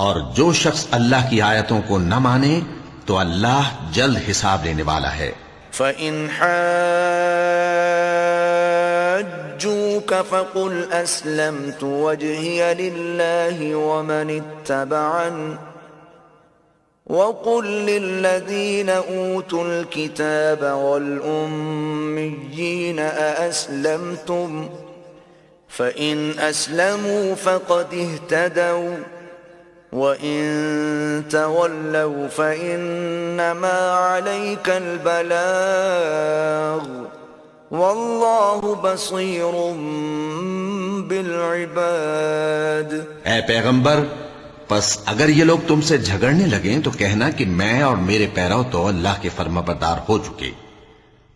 اور جو شخص اللہ کی آیتوں کو نہ مانے تو اللہ جلد حساب لینے والا ہے. فَإِنْ حَاجُّوكَ يفتنوك فقل أسلمت وجهي لله ومن اتبعني وقل للذين أوتوا الكتاب والأميين أأسلمتم فإن أسلموا فقد اهتدوا وإن تولوا فإنما عليك البلاغ واللہ بصیر بالعباد۔ اے پیغمبر، پس اگر یہ لوگ تم سے جھگڑنے لگیں تو کہنا کہ میں اور میرے پیرو تو اللہ کے فرمانبردار ہو چکے،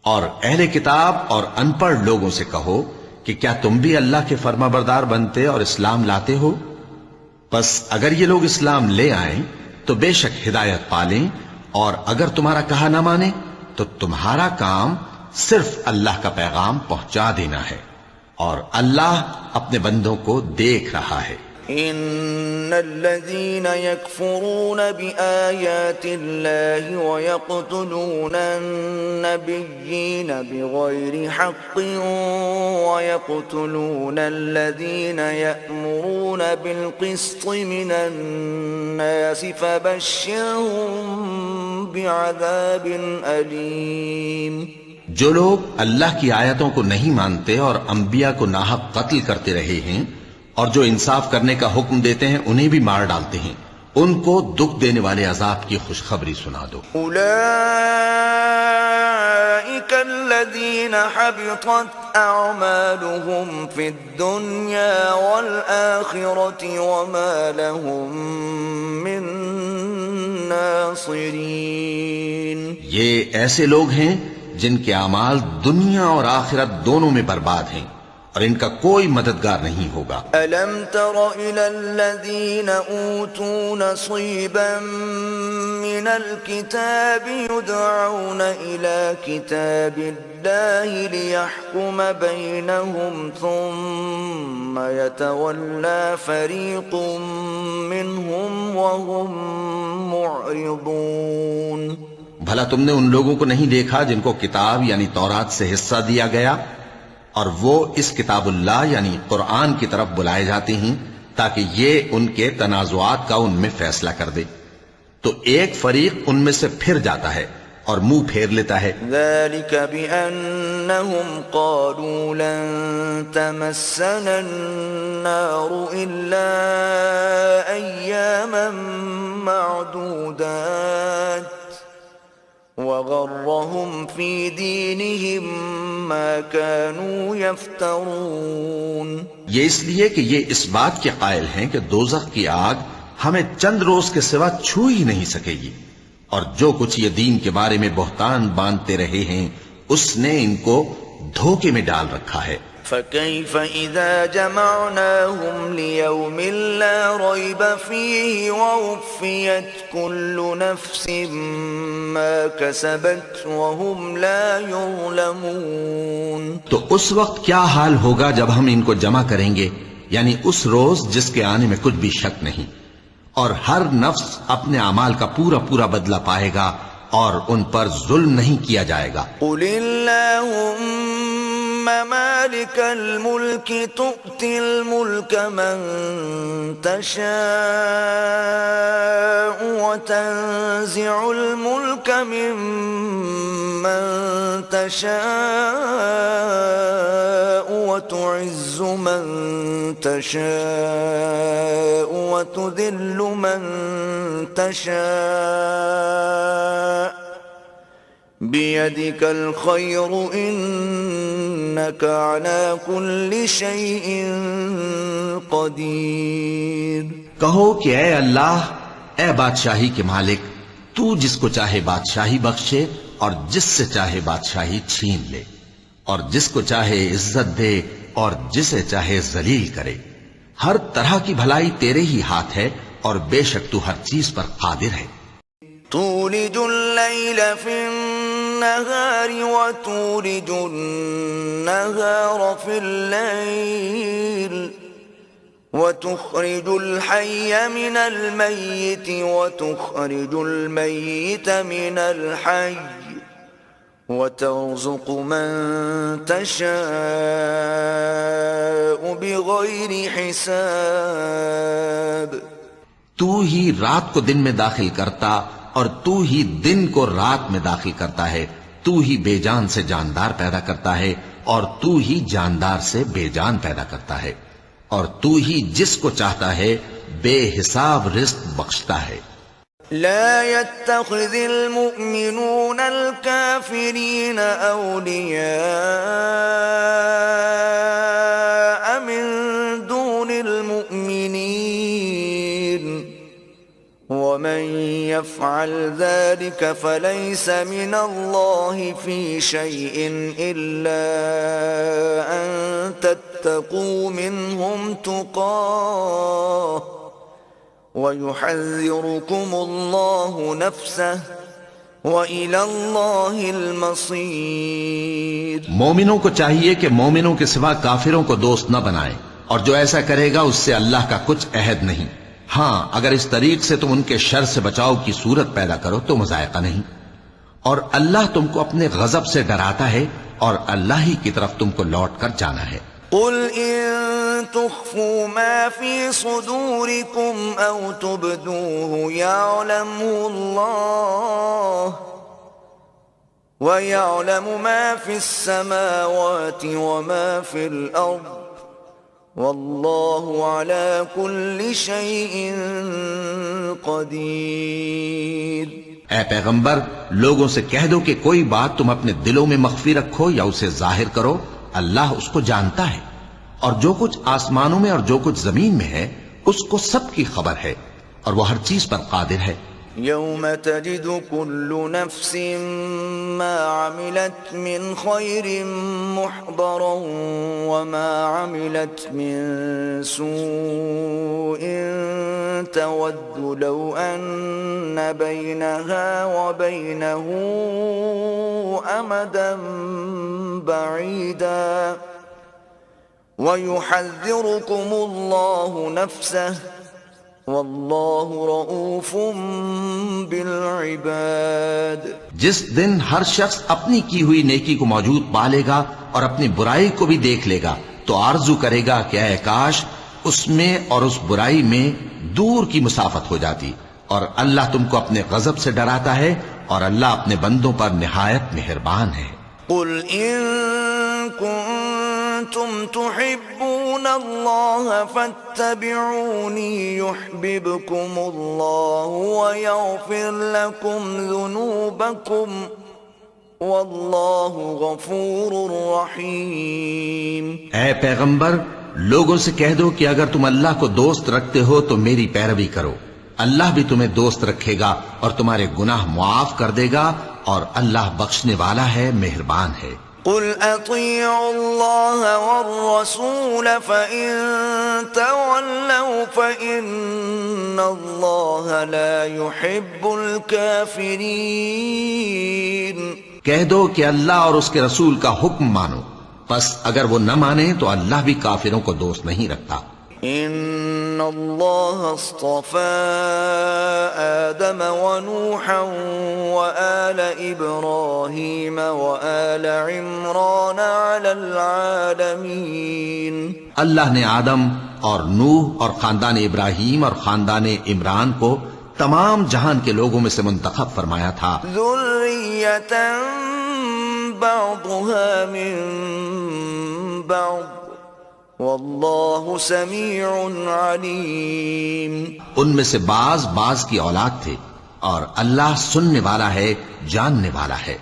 اور اہل کتاب اور ان پڑھ لوگوں سے کہو کہ کیا تم بھی اللہ کے فرمانبردار بنتے اور اسلام لاتے ہو؟ پس اگر یہ لوگ اسلام لے آئیں تو بے شک ہدایت پالیں، اور اگر تمہارا کہا نہ مانے تو تمہارا کام صرف اللہ کا پیغام پہنچا دینا ہے، اور اللہ اپنے بندوں کو دیکھ رہا ہے۔ ان الذين يكفرون بآيات الله ويقتلون النبيين بغير حق ويقتلون الذين يأمرون بالقسط من الناس فبشرهم بعذاب أليم۔ جو لوگ اللہ کی آیتوں کو نہیں مانتے اور انبیاء کو ناحق قتل کرتے رہے ہیں اور جو انصاف کرنے کا حکم دیتے ہیں انہیں بھی مار ڈالتے ہیں، ان کو دکھ دینے والے عذاب کی خوشخبری سنا دو۔ اولئک الذین حبطت اعمالهم فی الدنیا والآخرة وما لهم من ناصرین۔ یہ ایسے لوگ ہیں جن کے اعمال دنیا اور آخرت دونوں میں برباد ہیں، اور ان کا کوئی مددگار نہیں ہوگا۔ أَلَمْ تَرَ إِلَى الَّذِينَ أُوتُوا نَصِيبًا مِّنَ الْكِتَابِ يُدْعَوْنَ إِلَى كِتَابِ اللَّهِ لِيَحْكُمَ بَيْنَهُمْ ثُمَّ يَتَوَلَّى فَرِيقٌ مِّنْهُمْ وَهُمْ مُعْرِضُونَ۔ بھلا تم نے ان لوگوں کو نہیں دیکھا جن کو کتاب یعنی تورات سے حصہ دیا گیا، اور وہ اس کتاب اللہ یعنی قرآن کی طرف بلائے جاتے ہیں تاکہ یہ ان کے تنازعات کا ان میں فیصلہ کر دے، تو ایک فریق ان میں سے پھر جاتا ہے اور منہ پھیر لیتا ہے۔ ذَلِكَ بِأَنَّهُمْ قَالُوا لَن تَمَسَّنَا النَّارُ إِلَّا أَيَّامًا مَّعْدُودَاتٍ وَغَرَّهُمْ فِي دِينِهِمْ مَا كَانُوا يَفْتَرُونَ۔ یہ اس لیے کہ یہ اس بات کے قائل ہیں کہ دوزخ کی آگ ہمیں چند روز کے سوا چھو ہی نہیں سکے گی، اور جو کچھ یہ دین کے بارے میں بہتان باندھتے رہے ہیں اس نے ان کو دھوکے میں ڈال رکھا ہے۔ فَكَيْفَ إِذَا جَمَعْنَاهُمْ لِيَوْمٍ لَا رَيْبَ فِيهِ وَوُفِّيَتْ كُلُّ نَفْسٍ مَا كَسَبَتْ وَهُمْ لَا يُظْلَمُونَ۔ تو اس وقت کیا حال ہوگا جب ہم ان کو جمع کریں گے، یعنی اس روز جس کے آنے میں کچھ بھی شک نہیں، اور ہر نفس اپنے اعمال کا پورا پورا بدلہ پائے گا اور ان پر ظلم نہیں کیا جائے گا۔ قُلِ اللَّهُمَّ مَالِكَ الْمُلْكِ تُؤْتِي الْمُلْكَ مَن تَشَاءُ وَتَنزِعُ الْمُلْكَ مِمَّن تَشَاءُ وَتُعِزُّ مَن تَشَاءُ وَتُذِلُّ مَن تَشَاءُ بِيَدِكَ الْخَيْرُ إِنَّكَ عَلَى كُلِّ شَيْءٍ قَدِيرٌ۔ کہو کہ اے اللہ، اے بادشاہی کے مالک، تو جس کو چاہے بادشاہی بخشے اور جس سے چاہے بادشاہی چھین لے، اور جس کو چاہے عزت دے اور جسے چاہے ذلیل کرے۔ ہر طرح کی بھلائی تیرے ہی ہاتھ ہے، اور بے شک تو ہر چیز پر قادر ہے۔ تولج الليل في النهار وتولج النهار في الليل وتخرج الحي من الميت وتخرج الميت من الحي وترزق من تشاء بغير حساب تو ہی رات کو دن میں داخل کرتا اور تو ہی دن کو رات میں داخل کرتا ہے. تو ہی بے جان سے جاندار پیدا کرتا ہے اور تو ہی جاندار سے بے جان پیدا کرتا ہے. اور تو ہی جس کو چاہتا ہے بے حساب رزق بخشتا ہے. لا يتخذ المؤمنون الكافرين أولياء من دون المؤمنين ومن يفعل ذلك فليس من الله في شيء إلا أن تتقوا منهم تقاه وَيُحَذِّرُكُمُ اللَّهُ نَفْسَهُ وَإِلَى اللَّهِ الْمَصِيرُ. مومنوں کو چاہیے کہ مومنوں کے سوا کافروں کو دوست نہ بنائیں، اور جو ایسا کرے گا اس سے اللہ کا کچھ عہد نہیں. ہاں اگر اس طریق سے تم ان کے شر سے بچاؤ کی صورت پیدا کرو تو مذائقہ نہیں. اور اللہ تم کو اپنے غضب سے ڈراتا ہے اور اللہ ہی کی طرف تم کو لوٹ کر جانا ہے. قل إن تخفوا ما في صدوركم أو تبدوه يعلمه الله ويعلم ما في السماوات وما في الأرض والله على كل شيء قدير. اے پیغمبر لوگوں سے کہہ دو کہ کوئی بات تم اپنے دلوں میں مخفی رکھو یا اسے ظاہر کرو، اللہ اس کو جانتا ہے، اور جو کچھ آسمانوں میں اور جو کچھ زمین میں ہے اس کو سب کی خبر ہے، اور وہ ہر چیز پر قادر ہے. يوم تجد كل نفس ما عملت من خير محضرا وما عملت من سوء تود لو أن بينها وبينه أمدا بعيدا ويحذركم الله نفسه واللہ رؤوف بالعباد. جس دن ہر شخص اپنی کی ہوئی نیکی کو موجود پالے گا اور اپنی برائی کو بھی دیکھ لے گا تو آرزو کرے گا کہ اے کاش اس میں اور اس برائی میں دور کی مسافت ہو جاتی. اور اللہ تم کو اپنے غضب سے ڈراتا ہے اور اللہ اپنے بندوں پر نہایت مہربان ہے. قل ان کنتم تحبون اللہ فاتبعونی یحببکم اللہ ویغفر لکم ذنوبکم واللہ غفور رحیم. اے پیغمبر لوگوں سے کہہ دو کہ اگر تم اللہ کو دوست رکھتے ہو تو میری پیروی کرو، اللہ بھی تمہیں دوست رکھے گا اور تمہارے گناہ معاف کر دے گا، اور اللہ بخشنے والا ہے، مہربان ہے. قل اطیعوا اللہ والرسول فإن تولوا فإن اللہ لا يحب الكافرین. کہہ دو کہ اللہ اور اس کے رسول کا حکم مانو، پس اگر وہ نہ مانے تو اللہ بھی کافروں کو دوست نہیں رکھتا. ان اللہ اصطفى آدم ونوحا وآل ابراہیم وآل عمران على العالمین. اللہ نے آدم اور نوح اور خاندان ابراہیم اور خاندان عمران کو تمام جہان کے لوگوں میں سے منتخب فرمایا تھا. ذریۃ بعضها من بعض واللہ سمیع علیم. ان میں سے بعض کی اولاد تھے اور اللہ سننے والا ہے، جاننے والا ہے.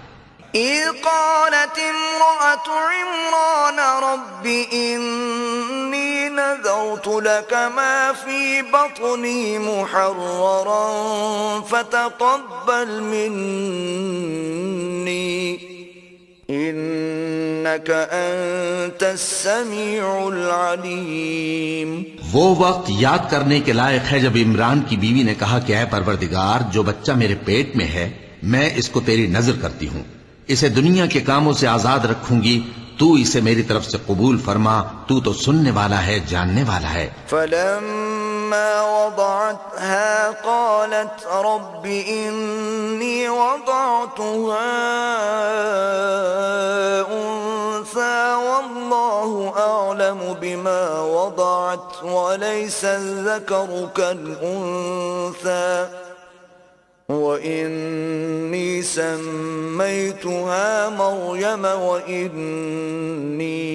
اذ قالت امرأة عمران رب انی نذرت لك ما في بطني محررا فتقبل مني انك انت السمیع العلیم. وہ وقت یاد کرنے کے لائق ہے جب عمران کی بیوی نے کہا کہ اے پروردگار جو بچہ میرے پیٹ میں ہے میں اس کو تیری نظر کرتی ہوں، اسے دنیا کے کاموں سے آزاد رکھوں گی، تو اسے میری طرف سے قبول فرما، تو سننے والا ہے، جاننے والا ہے. فلما فلما وضعتها قالت رب إني وضعتها أنثى والله أعلم بما وضعت وليس الذكر كالأنثى وإني سميتها مريم وإني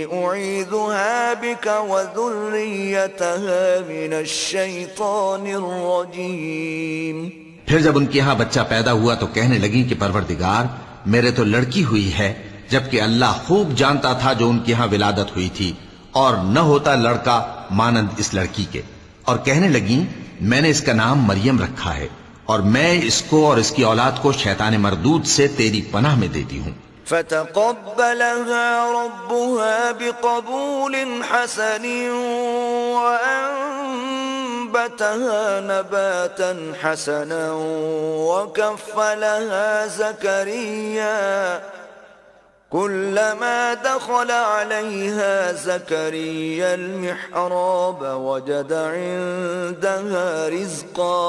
أعيذها بك وذريتها من الشيطان الرجيم۔ پھر جب ان کے ہاں بچہ پیدا ہوا تو کہنے لگیں کہ پروردگار میرے تو لڑکی ہوئی ہے، جبکہ اللہ خوب جانتا تھا جو ان کے ہاں ولادت ہوئی تھی، اور نہ ہوتا لڑکا مانند اس لڑکی کے۔ اور کہنے لگیں میں نے اس کا نام مریم رکھا ہے، اور میں اس کو اور اس کی اولاد کو شیطان مردود سے تیری پناہ میں دیتی ہوں۔ فتقبلها ربها بقبول حسن وأنبتها نباتا حسنا وكفلها زكريا كلما دخل عليها زكريا المحراب وجد عندها رزقا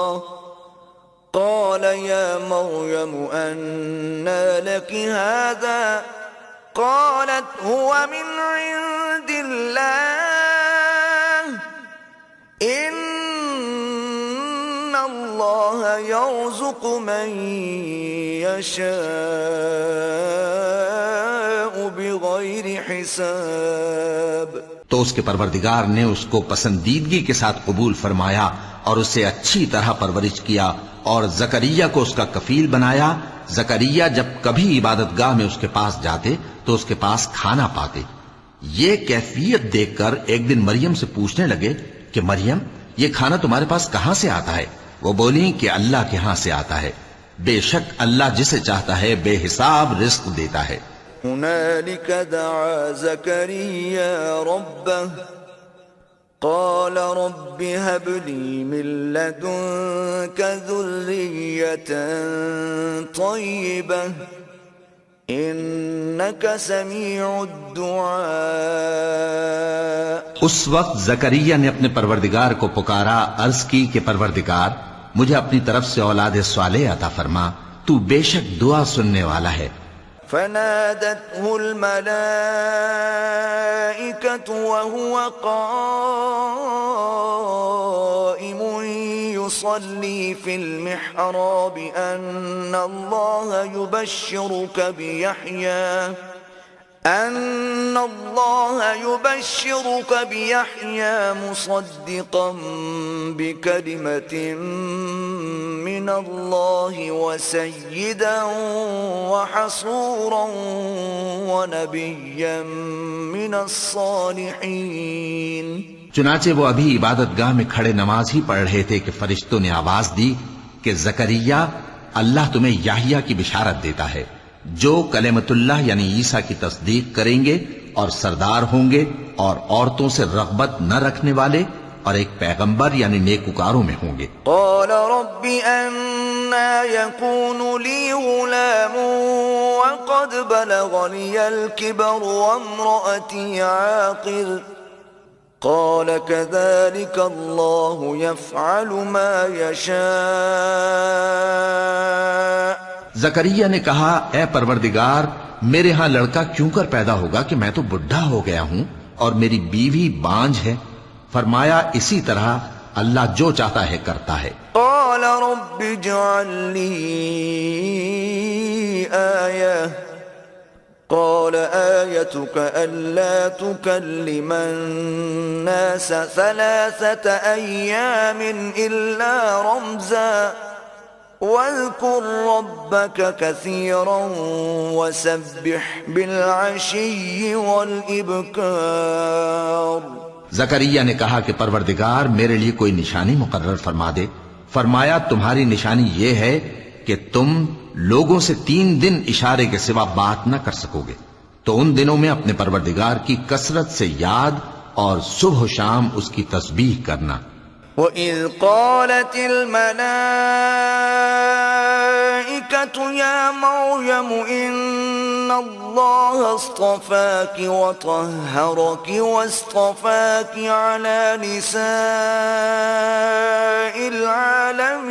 قال يا مريم أنى لك هذا قالت هو من عند الله إن الله يرزق من يشاء بغير حساب۔ تو اس کے پروردگار نے اس کو پسندیدگی کے ساتھ قبول فرمایا اور اسے اچھی طرح پرورش کیا اور زکریا کو اس کا کفیل بنایا۔ زکریا جب کبھی عبادت گاہ میں اس کے پاس جاتے تو اس کے پاس کھانا پاتے۔ یہ کیفیت دیکھ کر ایک دن مریم سے پوچھنے لگے کہ مریم یہ کھانا تمہارے پاس کہاں سے آتا ہے؟ وہ بولی کہ اللہ کے ہاں سے آتا ہے، بے شک اللہ جسے چاہتا ہے بے حساب رزق دیتا ہے۔ هنالك دعا زكريا ربه قال رب هب لي من لدنك ذرية طيبة إنك سميع الدعاء۔ اس وقت زکریا نے اپنے پروردگار کو پکارا، عرض کی کہ پروردگار مجھے اپنی طرف سے اولاد صالح عطا فرما، تو بے شک دعا سننے والا ہے۔ فنادته الملائكة وهو قائم يصلي في المحراب أن الله يبشرك بيحيى مصدقا بكلمة من الله وسيدا وحصورا ونبيا من الصالحين۔ چنانچہ وہ ابھی عبادت گاہ میں کھڑے نماز ہی پڑھ رہے تھے کہ فرشتوں نے آواز دی کہ زکریا اللہ تمہیں یحییٰ کی بشارت دیتا ہے جو کلمۃ اللہ یعنی عیسیٰ کی تصدیق کریں گے اور سردار ہوں گے اور عورتوں سے رغبت نہ رکھنے والے اور ایک پیغمبر یعنی نیکوکاروں میں ہوں گے۔ قال رب أنا يكون لي غلام وقد بلغني الكبر وامرأتي عاقر قال كذلك الله يفعل ما يشاء۔ زکریا نے کہا اے پروردگار میرے ہاں لڑکا کیوں کر پیدا ہوگا کہ میں تو بڈھا ہو گیا ہوں اور میری بیوی بانجھ ہے؟ فرمایا اسی طرح اللہ جو چاہتا ہے کرتا ہے۔ قال رب اجعل لي آية قال آيتك ألا تكلم الناس 3 أيام إلا رمزا واذكر ربك كثيرا وسبح بالعشي والإبكار۔ زکریا نے کہا کہ پروردگار میرے لیے کوئی نشانی مقرر فرما دے۔ فرمایا تمہاری نشانی یہ ہے کہ تم لوگوں سے 3 دن اشارے کے سوا بات نہ کر سکو گے، تو ان دنوں میں اپنے پروردگار کی کثرت سے یاد اور صبح و شام اس کی تسبیح کرنا۔ وَإِذْ قَالَتِ الْمَلَائِكَةُ الملائكة يا مريم إن الله اصطفاك وطهرك واصطفاك على نساء العالمين.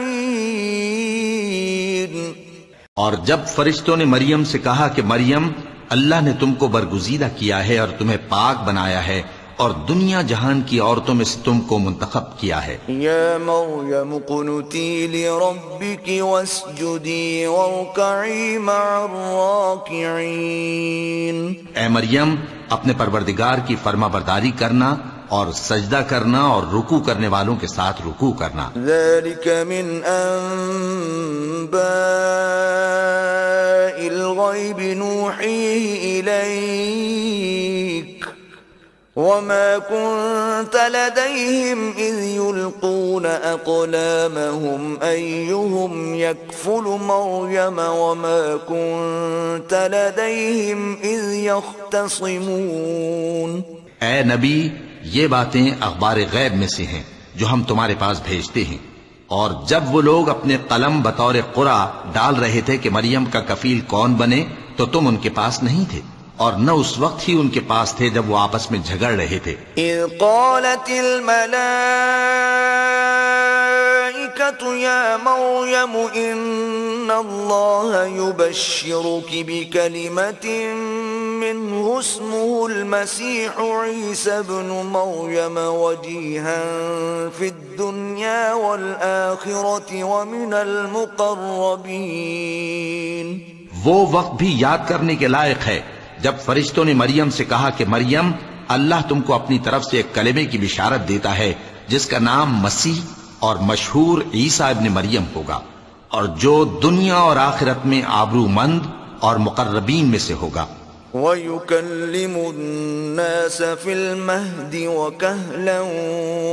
اور جب فرشتوں نے مریم سے کہا کہ مریم اللہ نے تم کو برگزیدہ کیا ہے اور تمہیں پاک بنایا ہے اور دنیا جہان کی عورتوں میں سے تم کو منتخب کیا ہے. یا مریم قنتی لربک واسجدی وارکعی مع الراکعین. اے مریم اپنے پروردگار کی فرما برداری کرنا اور سجدہ کرنا اور رکوع کرنے والوں کے ساتھ رکوع کرنا. ذلك من انباء الغیب نوحیہ الیک وما كنت لديهم إذ يلقون أقلامهم أيهم يكفل مريم وما كنت لديهم إذ يختصمون. اے نبی یہ باتیں اخبار غیب میں سے ہیں جو ہم تمہارے پاس بھیجتے ہیں، اور جب وہ لوگ اپنے قلم بطور قرعہ ڈال رہے تھے کہ مریم کا کفیل کون بنے تو تم ان کے پاس نہیں تھے، اور نہ اس وقت ہی ان کے پاس تھے جب وہ آپس میں جھگڑ رہے تھے. اذ قالت الملائکۃ یا مریم ان اللہ یبشرک بکلمۃ منہ اسمہ المسیح عیسی ابن مریم وجیہا فی الدنیا والآخرۃ ومن المقربین. وہ وقت بھی یاد کرنے کے لائق ہے جب فرشتوں نے مریم سے کہا کہ مریم اللہ تم کو اپنی طرف سے ایک کلمے کی بشارت دیتا ہے جس کا نام مسیح اور مشہور عیسیٰ ابن مریم ہوگا، اور جو دنیا اور آخرت میں آبرو مند اور مقربین میں سے ہوگا. وَيُكَلِّمُ النَّاسَ فِي الْمَهْدِ وَكَهْلًا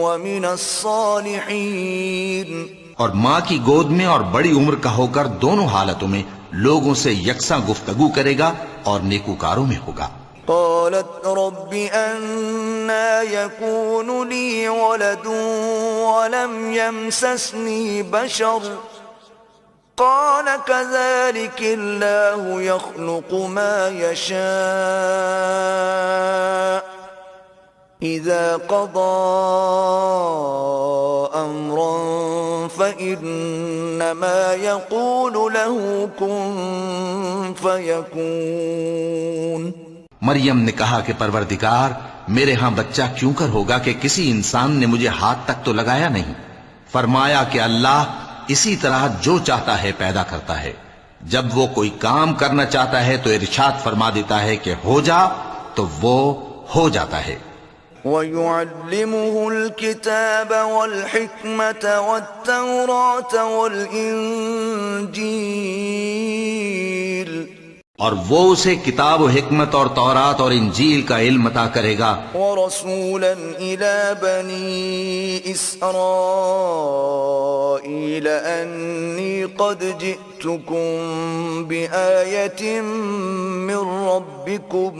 وَمِنَ الصَّالِحِينَ. اور ماں کی گود میں اور بڑی عمر کا ہو کر دونوں حالتوں میں لوگوں سے یکساں گفتگو کرے گا اور نیکوکاروں میں ہوگا. قالت رب أنا يكون لي ولد ولم يمسسني بشر قال كذلك الله يخلق ما يشاء إذا قضى أمرا فإنما يقول له كن فيكون. مریم نے کہا کہ پروردگار میرے ہاں بچہ کیوں کر ہوگا کہ کسی انسان نے مجھے ہاتھ تک تو لگایا نہیں. فرمایا کہ اللہ اسی طرح جو چاہتا ہے پیدا کرتا ہے، جب وہ کوئی کام کرنا چاہتا ہے تو ارشاد فرما دیتا ہے کہ ہو جا تو وہ ہو جاتا ہے. وَيُعَلِّمُهُ الْكِتَابَ وَالْحِكْمَةَ وَالتَّوْرَاةَ وَالْإِنجِيلَ. اور وہ اسے کتاب و حکمت اور تورات اور انجیل کا علم عطا کرے گا. وَرَسُولًا إِلَى بَنِي إِسْرَائِيلَ أَنِّي قَدْ جِئْتُكُمْ بِآيَةٍ مِّن رَّبِّكُمْ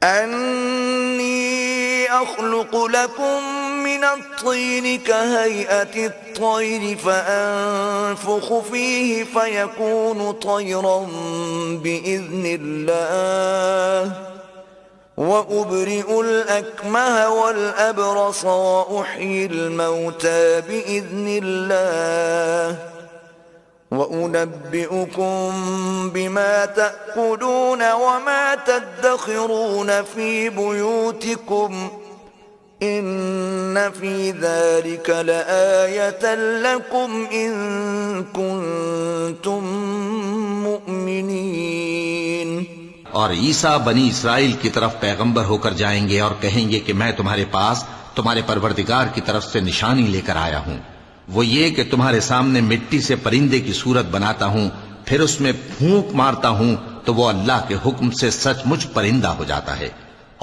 أَنِّي أَخْلُقُ لَكُم مِّنَ الطِّينِ كَهَيْئَةِ الطَّيْرِ فَأَنفُخُ فِيهِ فَيَكُونُ طَيْرًا بِإِذْنِ اللَّهِ وَأُبْرِئُ الْأَكْمَهَ وَالْأَبْرَصَ وَأُحْيِي الْمَوْتَى بِإِذْنِ اللَّهِ وَأُنَبِّئُكُم بِمَا تَأْكُلُونَ وَمَا تَدَّخِرُونَ فِي بُيُوتِكُمْ إِنَّ فِي ذَلِكَ لَآيَةً لَكُمْ إِن كُنتُم مُّؤْمِنِينَ. اور عیسیٰ بنی اسرائیل کی طرف پیغمبر ہو کر جائیں گے اور کہیں گے کہ میں تمہارے پاس تمہارے پروردگار کی طرف سے نشانی لے کر آیا ہوں. وہ یہ کہ تمہارے سامنے مٹی سے پرندے کی صورت بناتا ہوں، پھر اس میں پھونک مارتا ہوں تو وہ اللہ کے حکم سے سچ مچ پرندہ ہو جاتا ہے،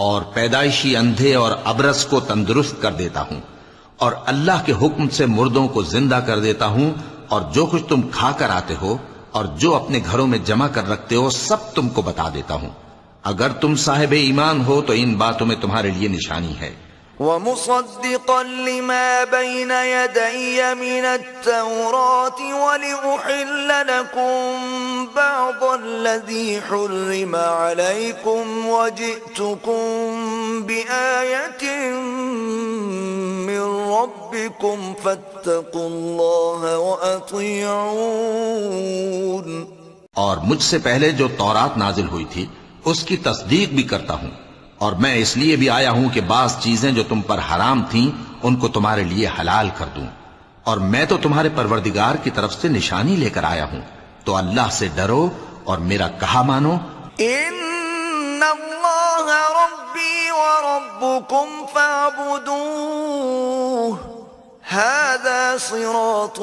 اور پیدائشی اندھے اور ابرص کو تندرست کر دیتا ہوں، اور اللہ کے حکم سے مردوں کو زندہ کر دیتا ہوں، اور جو کچھ تم کھا کر آتے ہو اور جو اپنے گھروں میں جمع کر رکھتے ہو سب تم کو بتا دیتا ہوں. اگر تم صاحب ایمان ہو تو ان باتوں میں تمہارے لیے نشانی ہے. ومصدقا لما بين يدي من التوراة ولأحل لكم بعض الذي حرم عليكم وجئتكم بآية من ربكم فاتقوا الله وأطيعون. اور مجھ سے پہلے جو تورات نازل ہوئی تھی اس کی تصدیق بھی کرتا ہوں، اور میں اس لیے بھی آیا ہوں کہ بعض چیزیں جو تم پر حرام تھیں ان کو تمہارے لیے حلال کر دوں، اور میں تو تمہارے پروردگار کی طرف سے نشانی لے کر آیا ہوں، تو اللہ سے ڈرو اور میرا کہا مانو. ان اللہ ربی وربکم فاعبدوہ ھذا صراط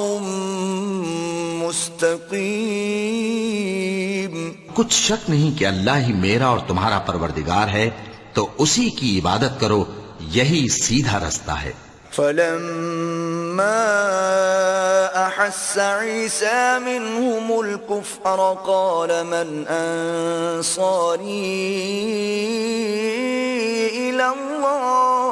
مستقیم. کچھ شک نہیں کہ اللہ ہی میرا اور تمہارا پروردگار ہے، تو اسی کی عبادت کرو، یہی سیدھا رستہ ہے. فلما احس عیسی منهم الكفر قال من انصاری الى اللہ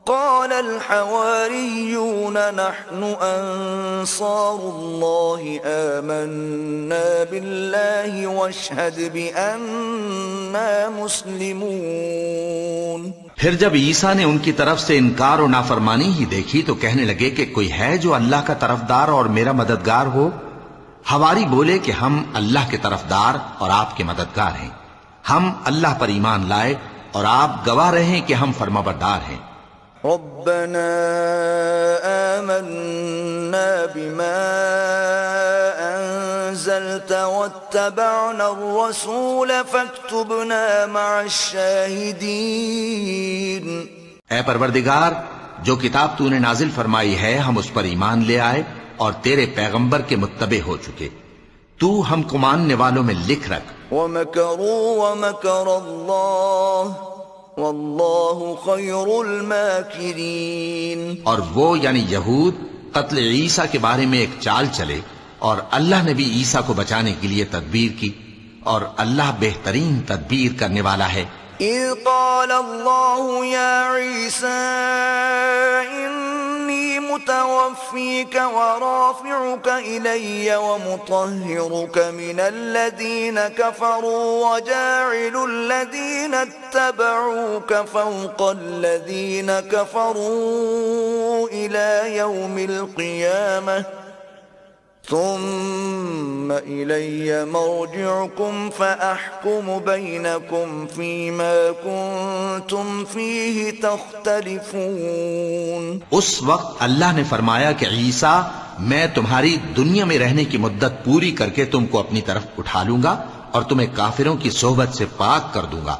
قال الحواریون نحن انصار اللہ آمنا باللہ واشہد بأننا مسلمون. پھر جب عیسیٰ نے ان کی طرف سے انکار و نافرمانی ہی دیکھی تو کہنے لگے کہ کوئی ہے جو اللہ کا طرفدار اور میرا مددگار ہو؟ حواری بولے کہ ہم اللہ کے طرفدار اور آپ کے مددگار ہیں، ہم اللہ پر ایمان لائے اور آپ گواہ رہیں کہ ہم فرمانبردار ہیں. ربنا آمنا بما انزلت واتبعنا الرسول فاكتبنا مع الشاہدین. اے پروردگار، جو کتاب تو نے نازل فرمائی ہے ہم اس پر ایمان لے آئے اور تیرے پیغمبر کے متبع ہو چکے، تو ہم کو ماننے والوں میں لکھ رکھ. ومکروا ومکر اللہ واللہ خیر الماکرین. اور وہ یعنی یہود قتل عیسیٰ کے بارے میں ایک چال چلے، اور اللہ نے بھی عیسیٰ کو بچانے کے لیے تدبیر کی، اور اللہ بہترین تدبیر کرنے والا ہے. اذ قال اللہ یا عیسیٰ انی متوفیک ورافعک الی ومطہرک من الذین کفروا وجاعل الذین اتبعوک فوق الذین کفروا الی یوم القیامہ ثم إلي مرجعكم فأحكم بينكم فيما كنتم فيه تختلفون. اس وقت اللہ نے فرمایا کہ عیسیٰ میں تمہاری دنیا میں رہنے کی مدت پوری کر کے تم کو اپنی طرف اٹھا لوں گا اور تمہیں کافروں کی صحبت سے پاک کر دوں گا،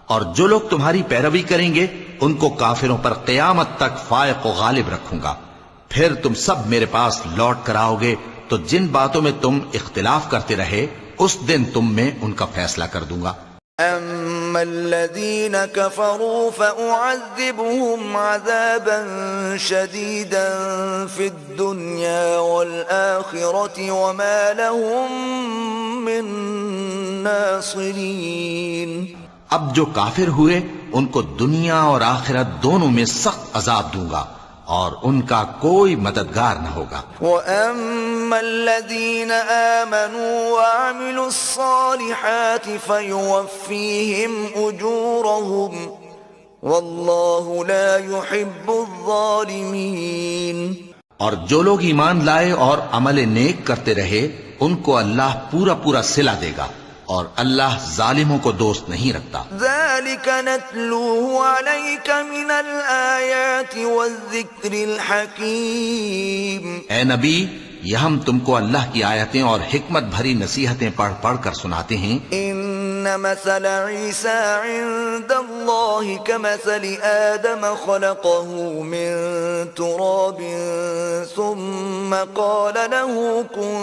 اور جو لوگ تمہاری پیروی کریں گے ان کو کافروں پر قیامت تک فائق و غالب رکھوں گا. پھر تم سب میرے پاس لوٹ کر آؤ گے، تو جن باتوں میں تم اختلاف کرتے رہے اس دن تم میں ان کا فیصلہ کر دوں گا. اما الذين كفروا فأعذبهم عذابا شديدا في الدنيا والآخرة وما لهم من ناصرين. اب جو کافر ہوئے ان کو دنیا اور آخرت دونوں میں سخت عذاب دوں گا اور ان کا کوئی مددگار نہ ہوگا. وَأَمَّا الَّذِينَ آمَنُوا وَعَمِلُوا الصَّالِحَاتِ فَيُوَفِّيهِمْ أُجُورَهُمْ وَاللَّهُ لَا يُحِبُّ الظَّالِمِينَ. اور جو لوگ ایمان لائے اور عمل نیک کرتے رہے ان کو اللہ پورا پورا صلہ دے گا، اور اللہ ظالموں کو دوست نہیں رکھتا. ذَلِكَ نَتْلُوهُ عَلَيْكَ مِنَ الْآيَاتِ وَالذِّكْرِ الْحَكِيمِ. اے نبی، یہ ہم تم کو اللہ کی آیتیں اور حکمت بھری نصیحتیں پڑھ پڑھ کر سناتے ہیں. إن مثل عيسى عند الله كمثل آدم خلقه من تراب ثم قال له كن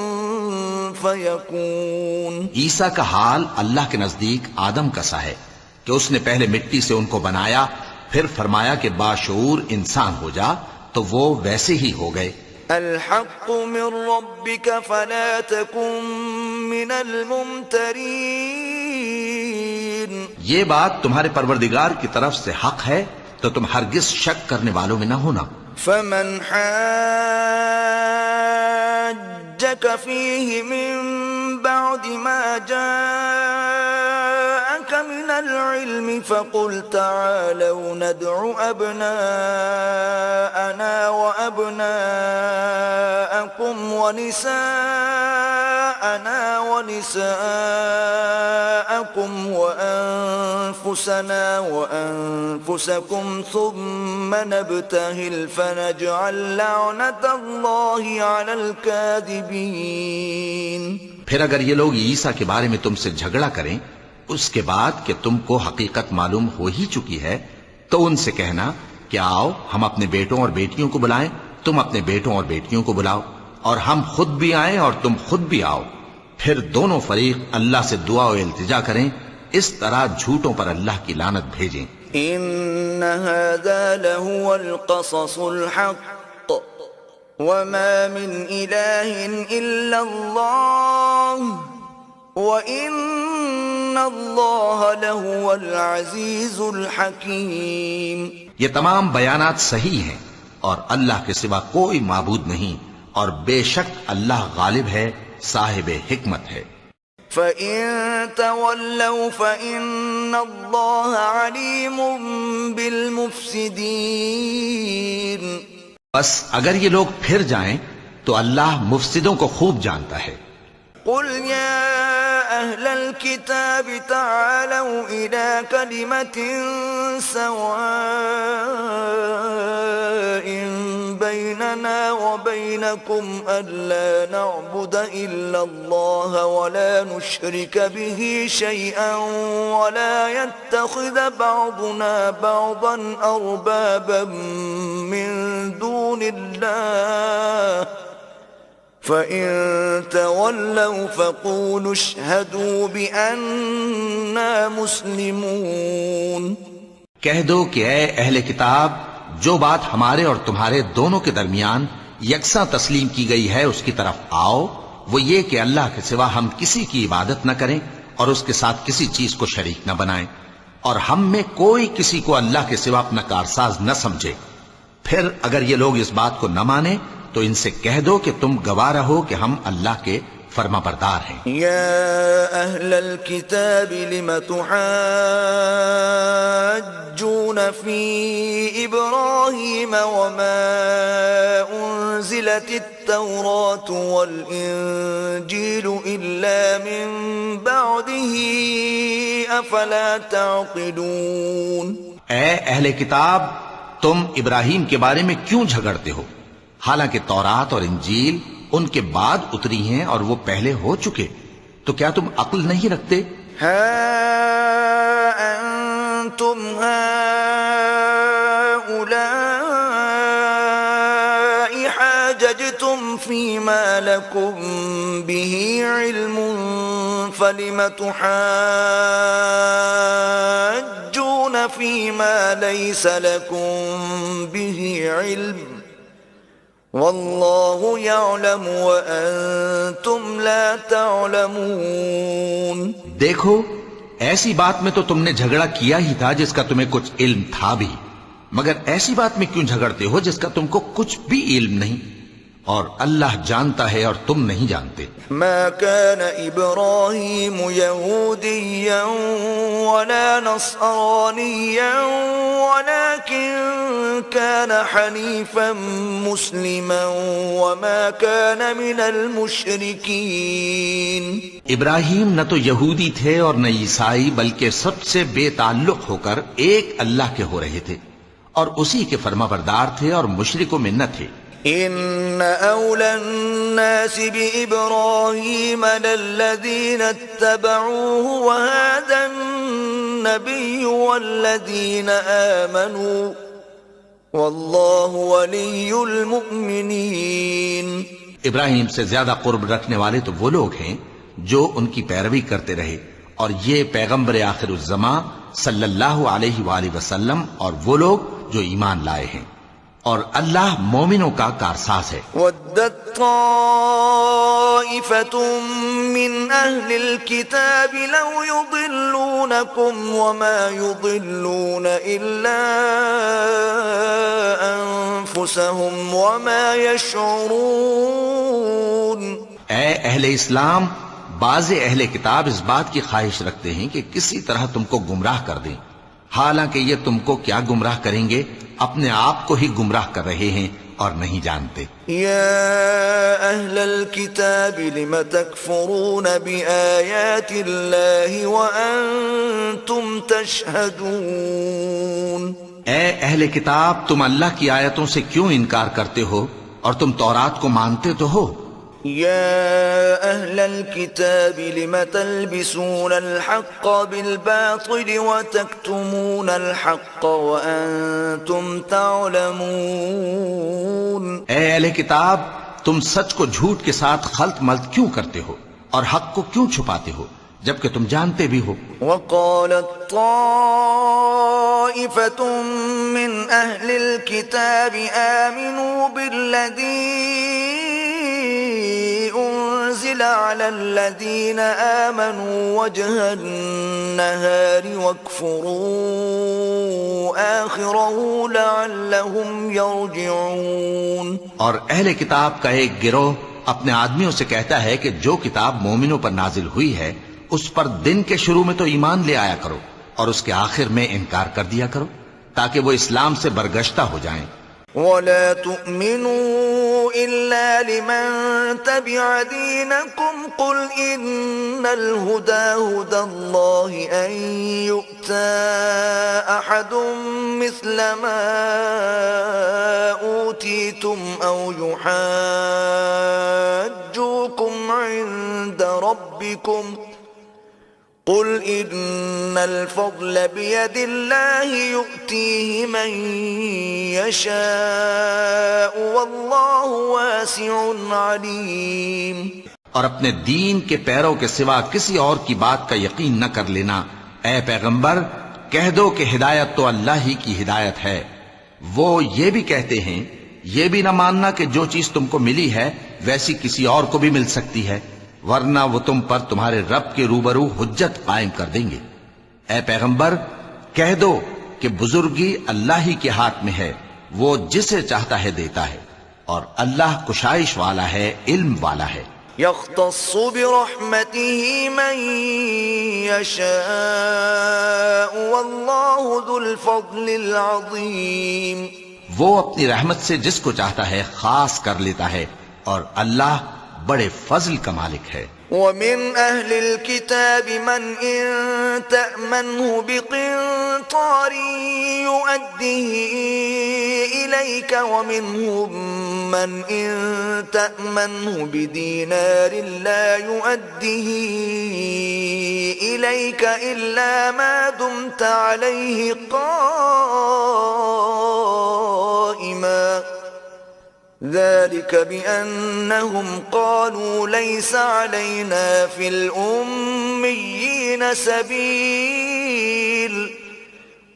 فيكون. عیسیٰ کا حال اللہ کے نزدیک آدم کا سا ہے کہ اس نے پہلے مٹی سے ان کو بنایا، پھر فرمایا کہ باشعور انسان ہو جا، تو وہ ویسے ہی ہو گئے. الحق من ربك فلا تكن من الممترين. یہ بات تمہارے پروردگار کی طرف سے حق ہے تو تم ہرگز شک کرنے والوں میں نہ ہونا۔ فمن حاجك فيه من بعد ما جاءك من العلم فقل تعالوا ندع أبناءنا وأبناءكم ونساءنا ونساءكم وأنفسنا وأنفسكم ثم نبتهل فنجعل لعنة الله على الكاذبين۔ پھر اگر یہ لوگ عیسیٰ کے بارے میں تم سے جھگڑا کریں اس کے بعد کہ تم کو حقیقت معلوم ہو ہی چکی ہے تو ان سے کہنا کہ آؤ ہم اپنے بیٹوں اور بیٹیوں کو بلائیں، تم اپنے بیٹوں اور بیٹیوں کو بلاؤ، اور ہم خود بھی آئیں اور تم خود بھی آؤ، پھر دونوں فریق اللہ سے دعا و التجا کریں، اس طرح جھوٹوں پر اللہ کی لعنت بھیجیں۔ ان هذا لهو القصص الحق وما من اله الا الله وان الله لهو العزيز الحكيم۔ یہ تمام بیانات صحیح ہیں اور اللہ کے سوا کوئی معبود نہیں، اور بے شک اللہ غالب ہے، صاحب حکمت ہے۔ فَإِن تَوَلَّوْا فَإِنَّ اللَّهَ عَلِيمٌ بِالْمُفْسِدِينَ۔ بس اگر یہ لوگ پھر جائیں تو اللہ مفسدوں کو خوب جانتا ہے۔ قُلْ يَا أَهْلَ الْكِتَابِ تَعَالَوْا إِلَى كَلِمَةٍ سَوَاءٍ بَيْنَنَا وَبَيْنَكُمْ أَلَّا نَعْبُدَ إِلَّا اللَّهَ وَلَا نُشْرِكَ بِهِ شَيْئًا وَلَا يَتَّخِذَ بَعْضُنَا بَعْضًا أَرْبَابًا مِّن دُونِ اللَّهِ فَإِن تَوَلَّوْا فَقُولُوا اشْهَدُوا بِأَنَّا مُسْلِمُونَ۔ کہہ دو کہ اے اہل کتاب، جو بات ہمارے اور تمہارے دونوں کے درمیان یکساں تسلیم کی گئی ہے اس کی طرف آؤ، وہ یہ کہ اللہ کے سوا ہم کسی کی عبادت نہ کریں اور اس کے ساتھ کسی چیز کو شریک نہ بنائیں، اور ہم میں کوئی کسی کو اللہ کے سوا اپنا کارساز نہ سمجھے۔ پھر اگر یہ لوگ اس بات کو نہ مانیں تو ان سے کہہ دو کہ تم گواہ رہو کہ ہم اللہ کے فرما بردار ہیں۔ یا اہل الكتاب لم تحاجون فی ابراہیم وما انزلت التوراة والانجیل الا من بعده افلا تعقلون۔ اے اہل کتاب، تم ابراہیم کے بارے میں کیوں جھگڑتے ہو، حالانکہ تورات اور انجیل ان کے بعد اتری ہیں اور وہ پہلے ہو چکے، تو کیا تم عقل نہیں رکھتے؟ ہا انتم هؤلاء حاججتم فيما لكم به علم فلم تحاجون فيما ليس لكم به علم واللہ یعلم وانتم لا تعلمون۔ دیکھو، ایسی بات میں تو تم نے جھگڑا کیا ہی تھا جس کا تمہیں کچھ علم تھا بھی، مگر ایسی بات میں کیوں جھگڑتے ہو جس کا تم کو کچھ بھی علم نہیں، اور اللہ جانتا ہے اور تم نہیں جانتے۔ ما كان ابراہیم یہودیا ولا نصرانیا ولكن كان حنیفا مسلما وما كان من المشرکین۔ ابراہیم نہ تو یہودی تھے اور نہ عیسائی، بلکہ سب سے بے تعلق ہو کر ایک اللہ کے ہو رہے تھے اور اسی کے فرما بردار تھے اور مشرکوں میں نہ تھے۔ ان اولى الناس بابراہیم للذین اتبعوه وهذا النبی والذین آمنوا واللہ ولی المؤمنین۔ ابراہیم سے زیادہ قرب رکھنے والے تو وہ لوگ ہیں جو ان کی پیروی کرتے رہے، اور یہ پیغمبر آخر الزماں صلی اللہ علیہ وآلہ وسلم اور وہ لوگ جو ایمان لائے ہیں، اور اللہ مومنوں کا کارساز ہے۔ ودت طائفة من أهل الكتاب لو يضلونكم وما يضلون إلا أنفسهم وما يشعرون۔ اے اہل اسلام، بعض اہل کتاب اس بات کی خواہش رکھتے ہیں کہ کسی طرح تم کو گمراہ کر دیں، حالانکہ یہ تم کو کیا گمراہ کریں گے، اپنے آپ کو ہی گمراہ کر رہے ہیں اور نہیں جانتے۔ یا اہل الکتاب لم تکفرون بآیات اللہ وانتم تشہدون۔ اے اہل کتاب، تم اللہ کی آیتوں سے کیوں انکار کرتے ہو اور تم تورات کو مانتے تو ہو؟ يا أهل الكتاب لم تلبسون الحق بالباطل وتكتمون الحق وأنتم تعلمون۔ اے اہل کتاب، تم سچ کو جھوٹ کے ساتھ خلط ملط کیوں کرتے ہو اور حق کو کیوں چھپاتے ہو جبکہ تم جانتے بھی ہو؟ وقالت طائفة من أهل الكتاب آمنوا بالذي أنزل على الذين آمنوا وجه النهار واكفروا آخره لعلهم يرجعون۔ اور اہل کتاب کا ایک گروہ اپنے آدمیوں سے کہتا ہے کہ جو کتاب مومنوں پر نازل ہوئی ہے اس پر دن کے شروع میں تو ایمان لے آیا کرو اور اس کے آخر میں انکار کر دیا کرو تاکہ وہ اسلام سے برگشتہ ہو جائیں۔ ولا تؤمنوا إلا لمن تبع دينكم قل إن الهدى هدى الله أن يؤتى أحد مثل ما أوتيتم أو يحاجوكم عند ربكم قل إن الفضل بيد الله يؤتيه من يشاء والله واسع عليم۔ اور اپنے دین کے پیروں کے سوا کسی اور کی بات کا یقین نہ کر لینا۔ اے پیغمبر، کہہ دو کہ ہدایت تو اللہ ہی کی ہدایت ہے۔ وہ یہ بھی کہتے ہیں، یہ بھی نہ ماننا کہ جو چیز تم کو ملی ہے ویسی کسی اور کو بھی مل سکتی ہے، ورنہ وہ تم پر تمہارے رب کے روبرو حجت قائم کر دیں گے۔ اے پیغمبر، کہہ دو کہ بزرگی اللہ ہی کے ہاتھ میں ہے، وہ جسے چاہتا ہے دیتا ہے، اور اللہ کشائش والا ہے، علم والا ہے۔ يختص برحمته من يشاء والله ذو الفضل العظيم۔ وہ اپنی رحمت سے جس کو چاہتا ہے خاص کر لیتا ہے، اور اللہ بڑے فضل کا مالک ہے۔ ومن أهل الكتاب من إن تأمنه بقنطار يؤديه إليك ومنهم من إن تأمنه بدينار لا يؤديه إليك إلا ما دمت عليه قائما ذلك بأنهم قالوا ليس علينا في الأميين سبيل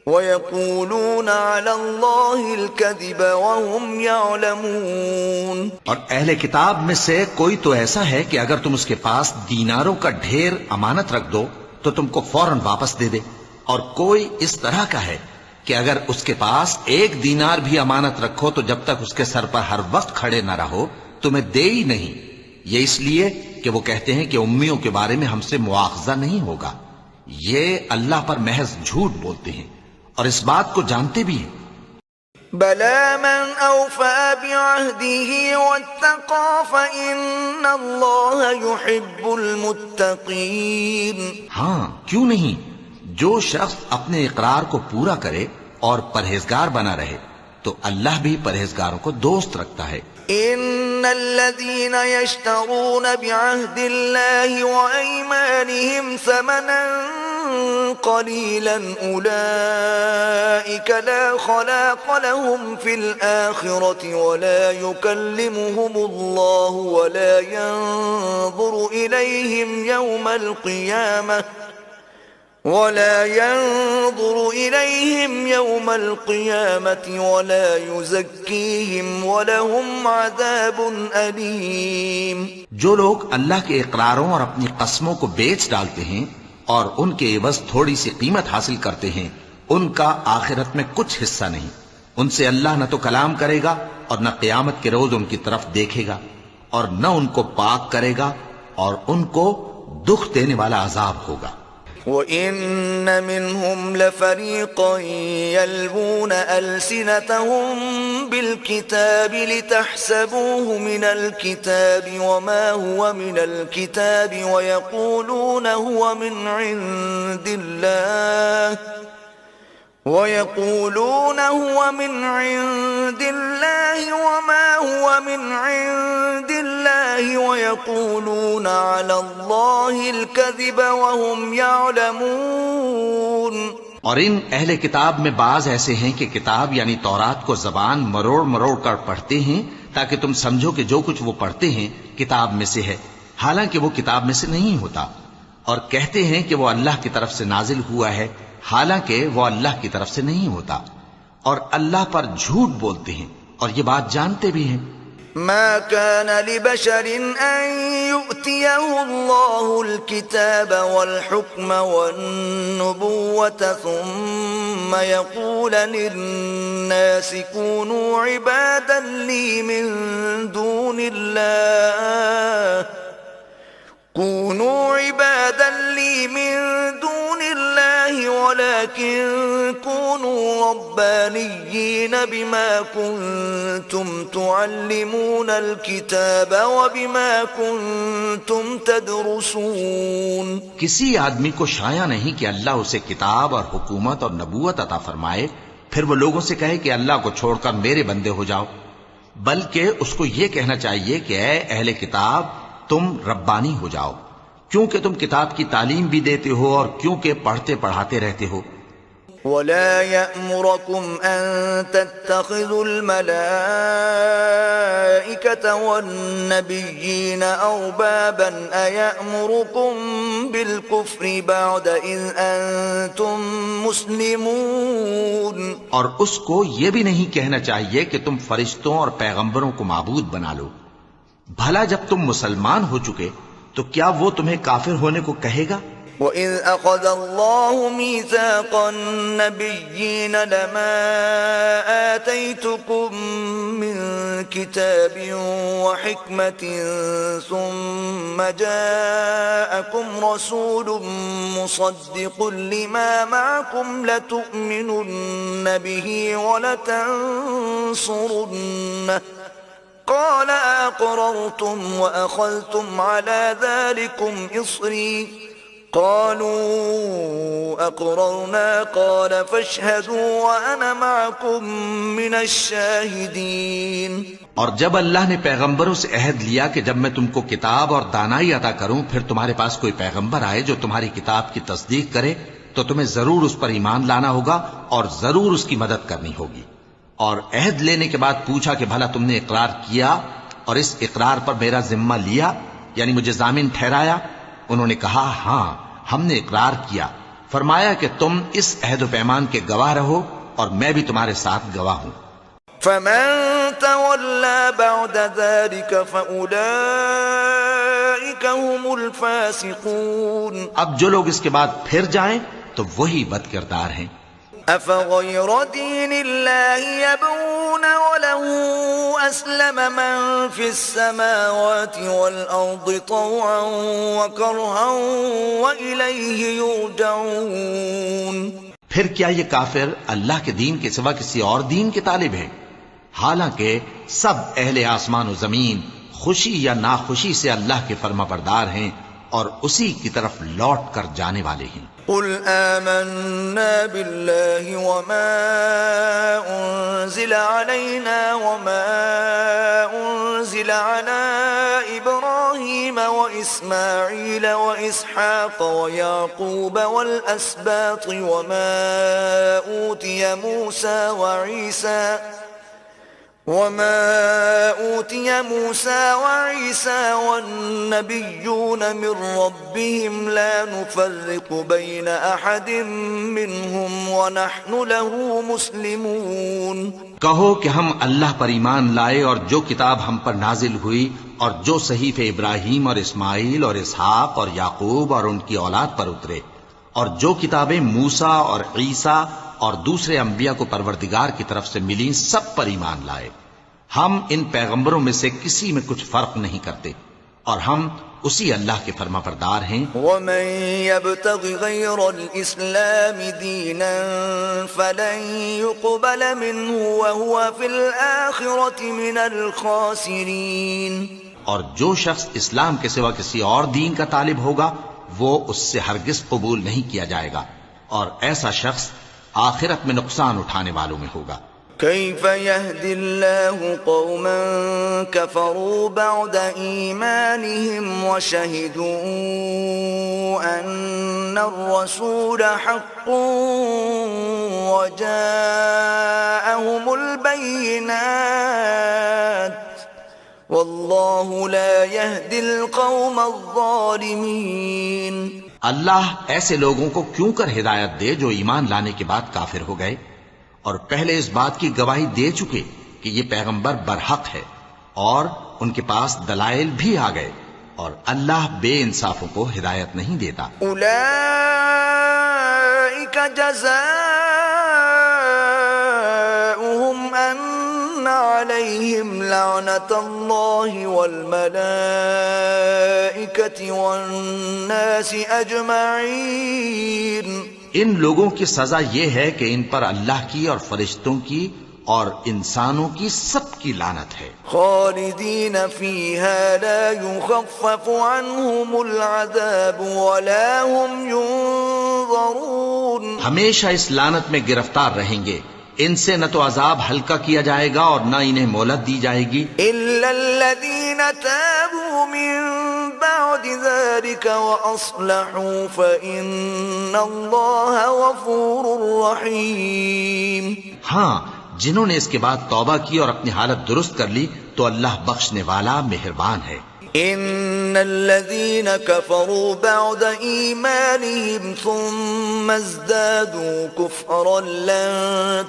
ويقولون على الله الكذب وهم يعلمون۔ اور اہل کتاب میں سے کوئی تو ایسا ہے کہ اگر تم اس کے پاس دیناروں کا ڈھیر امانت رکھ دو تو تم کو فوراً واپس دے دے، اور کوئی اس طرح کا ہے کہ اگر اس کے پاس ایک دینار بھی امانت رکھو تو جب تک اس کے سر پر ہر وقت کھڑے نہ رہو تمہیں دے ہی نہیں، یہ اس لیے کہ وہ کہتے ہیں کہ امیوں کے بارے میں ہم سے مواخذہ نہیں ہوگا۔ یہ اللہ پر محض جھوٹ بولتے ہیں اور اس بات کو جانتے بھی ہیں۔ بلى من أوفى بعهده واتقى فإن الله يحب المتقين۔ ہاں، کیوں نہیں؟ جو شخص اپنے اقرار کو پورا کرے اور پرہیزگار بنا رہے تو اللہ بھی پرہیزگاروں کو دوست رکھتا ہے۔ ان الذين يشترون بعهد الله وايمانهم ثمنا قليلا اولئك لا خلاق لهم في الاخره ولا يكلمهم الله ولا ينظر إليهم يوم القيامة ولا يزكيهم ولهم عذاب أليم۔ جو لوگ اللہ کے اقراروں اور اپنی قسموں کو بیچ ڈالتے ہیں اور ان کے عوض تھوڑی سی قیمت حاصل کرتے ہیں، ان کا آخرت میں کچھ حصہ نہیں۔ ان سے اللہ نہ تو کلام کرے گا اور نہ قیامت کے روز ان کی طرف دیکھے گا، اور نہ ان کو پاک کرے گا، اور ان کو دکھ دینے والا عذاب ہوگا۔ وَإِنَّ مِنْهُمْ لَفَرِيقًا يَلْوُونَ أَلْسِنَتَهُمْ بِالْكِتَابِ لِتَحْسَبُوهُ مِنَ الْكِتَابِ وَمَا هُوَ مِنَ الْكِتَابِ وَيَقُولُونَ هُوَ مِنْ عِنْدِ اللَّهِ وَمَا هُوَ مِنْ عِنْدِ اللَّهِ وَيَقُولُونَ عَلَى اللَّهِ الْكَذِبَ وَهُمْ يَعْلَمُونَ۔ اور ان اہل کتاب میں بعض ایسے ہیں کہ کتاب یعنی تورات کو زبان مروڑ مروڑ کر پڑھتے ہیں تاکہ تم سمجھو کہ جو کچھ وہ پڑھتے ہیں کتاب میں سے ہے، حالانکہ وہ کتاب میں سے نہیں ہوتا، اور کہتے ہیں کہ وہ اللہ کی طرف سے نازل ہوا ہے، حالانکہ وہ اللہ کی طرف سے نہیں ہوتا، اور اللہ پر جھوٹ بولتے ہیں اور یہ بات جانتے بھی ہیں۔ ما كان لبشر أن يؤتيه الله الكتاب والحكم والنبوة ثم يقول للناس كونوا عبادا لي من دون الله ولكن كونوا ربانيين بما كنتم تعلمون الكتاب وبما كنتم تدرسون۔ کسی آدمی کو شایع نہیں کہ اللہ اسے کتاب اور حکومت اور نبوت عطا فرمائے پھر وہ لوگوں سے کہے کہ اللہ کو چھوڑ کر میرے بندے ہو جاؤ، بلکہ اس کو یہ کہنا چاہیے کہ اے اہل کتاب تم ربانی ہو جاؤ، کیونکہ تم کتاب کی تعلیم بھی دیتے ہو اور کیونکہ پڑھتے پڑھاتے رہتے ہو۔ ولا يأمركم أن تتخذوا الملائكة والنبيين أربابا أيأمركم بالكفر بعد إذ أنتم مسلمون۔ اور اس کو یہ بھی نہیں کہنا چاہیے کہ تم فرشتوں اور پیغمبروں کو معبود بنا لو، بھلا جب تم مسلمان ہو چکے تو کیا وہ تمہیں کافر ہونے کو کہے گا؟ وَإِذْ أَخَذَ اللَّهُ مِيثَاقَ النَّبِيِّينَ لَمَا آتَيْتُكُم مِّن كِتَابٍ وَحِكْمَةٍ ثُمَّ جَاءَكُمْ رَسُولٌ مُصَدِّقٌ لِّمَا مَعَكُمْ لَتُؤْمِنُنَّ بِهِ وَلَتَنصُرُنَّهُ قَالَ أَقْرَرْتُمْ وَأَخَذْتُمْ عَلَى ذَلِكُمْ إِصْرِي قالوا أقررنا قال فاشهدوا وأنا معكم من الشاهدين۔ اور جب اللہ نے پیغمبروں سے عہد لیا کہ جب میں تم کو کتاب اور دانائی عطا کروں پھر تمہارے پاس کوئی پیغمبر آئے جو تمہاری کتاب کی تصدیق کرے تو تمہیں ضرور اس پر ایمان لانا ہوگا اور ضرور اس کی مدد کرنی ہوگی۔ اور عہد لینے کے بعد پوچھا کہ بھلا تم نے اقرار کیا اور اس اقرار پر میرا ذمہ لیا یعنی مجھے ضامن ٹھہرایا؟ انہوں نے کہا ہاں ہم نے اقرار کیا۔ فرمایا کہ تم اس عہد و پیمان کے گواہ رہو اور میں بھی تمہارے ساتھ گواہ ہوں۔ فمن تولى بعد ذلك فأولئك هم الفاسقون۔ اب جو لوگ اس کے بعد پھر جائیں تو وہی بد کردار ہیں۔ أفغير دين الله يبغون وله أسلم من في السماوات والأرض طوعا وكرها وإليه يرجعون۔ پھر کیا یہ کافر اللہ کے دین کے سوا کسی اور دین کے طالب ہیں، حالانکہ سب اہل آسمان و زمین خوشی یا ناخوشی سے اللہ کے فرما بردار ہیں اور اسی کی طرف لوٹ کر جانے والے ہیں۔ قل آمنا بالله وما أنزل علينا وما أنزل على إبراهيم وإسماعيل وإسحاق ويعقوب والأسباط وما أوتي موسى وما أوتي موسى وعيسى والنبيون من ربهم لا نفرق بين أحد منهم ونحن له مسلمون. کہو کہ ہم اللہ پر ایمان لائے اور جو کتاب ہم پر نازل ہوئی اور جو صحیفے ابراہیم اور اسماعیل اور اسحاق اور یعقوب اور ان کی اولاد پر اترے اور جو کتابیں موسیٰ اور عیسیٰ اور دوسرے انبیاء کو پروردگار کی طرف سے ملیں سب پر ایمان لائے. ہم ان پیغمبروں میں سے کسی میں کچھ فرق نہیں کرتے اور ہم اسی اللہ کے فرما بردار ہیں. ومن يبتغ غير الإسلام دينا فلن يقبل منه وهو في الآخرة من الخاسرين. اور جو شخص اسلام کے سوا کسی اور دین کا طالب ہوگا وہ اس سے ہرگز قبول نہیں کیا جائے گا اور ایسا شخص آخرت میں نقصان اٹھانے والوں میں ہوگا. كيف يهدي الله قوما كفروا بعد إيمانهم وشهدوا أن الرسول حق وجاءهم البينات والله لا يهدي القوم الظالمين. اللہ ایسے لوگوں کو کیوں کر ہدایت دے جو ایمان لانے کے بعد کافر ہو گئے اور پہلے اس بات کی گواہی دے چکے کہ یہ پیغمبر برحق ہے اور ان کے پاس دلائل بھی آ گئے اور اللہ بے انصافوں کو ہدایت نہیں دیتا. اولئک جزاؤہم ان علیہم لعنت اللہ والملائکۃ والناس اجمعین. ان لوگوں کی سزا یہ ہے کہ ان پر اللہ کی اور فرشتوں کی اور انسانوں کی سب کی لعنت ہے. خالدین فیہا لا یخفف عنہم العذاب ولا هم ینظرون. ہمیشہ اس لعنت میں گرفتار رہیں گے، ان سے نہ تو عذاب ہلکا کیا جائے گا اور نہ انہیں مہلت دی جائے گی. الا الذین تابوا من بعد ذلك واصلحوا فان اللہ غفور رحیم. ہاں، جنہوں نے اس کے بعد توبہ کی اور اپنی حالت درست کر لی تو اللہ بخشنے والا مہربان ہے. ان الذين كفروا بعد ايمانهم ثم ازدادوا كفرا لن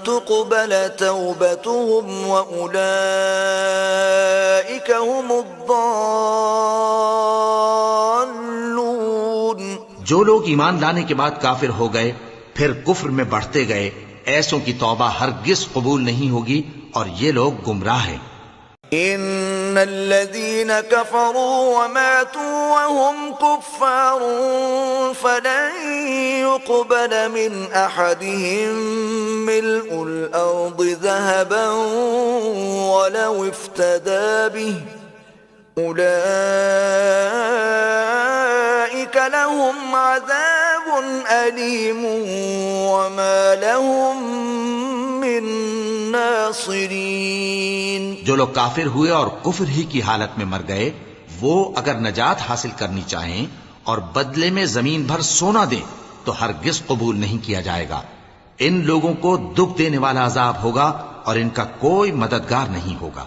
تقبل توبتهم واولئك هم الضالون. جو لوگ ایمان لانے کے بعد کافر ہو گئے پھر کفر میں بڑھتے گئے ایسوں کی توبہ ہرگز قبول نہیں ہوگی اور یہ لوگ گمراہ ہیں. ان الذين كفروا وماتوا وهم كفار فلن يقبل من احدهم ملء الارض ذهبا ولو افتدى به اولئك لهم عذاب الیم وما لهم من ناصرین. جو لوگ کافر ہوئے اور کفر ہی کی حالت میں مر گئے وہ اگر نجات حاصل کرنی چاہیں اور بدلے میں زمین بھر سونا دیں تو ہرگز قبول نہیں کیا جائے گا. ان لوگوں کو دکھ دینے والا عذاب ہوگا اور ان کا کوئی مددگار نہیں ہوگا.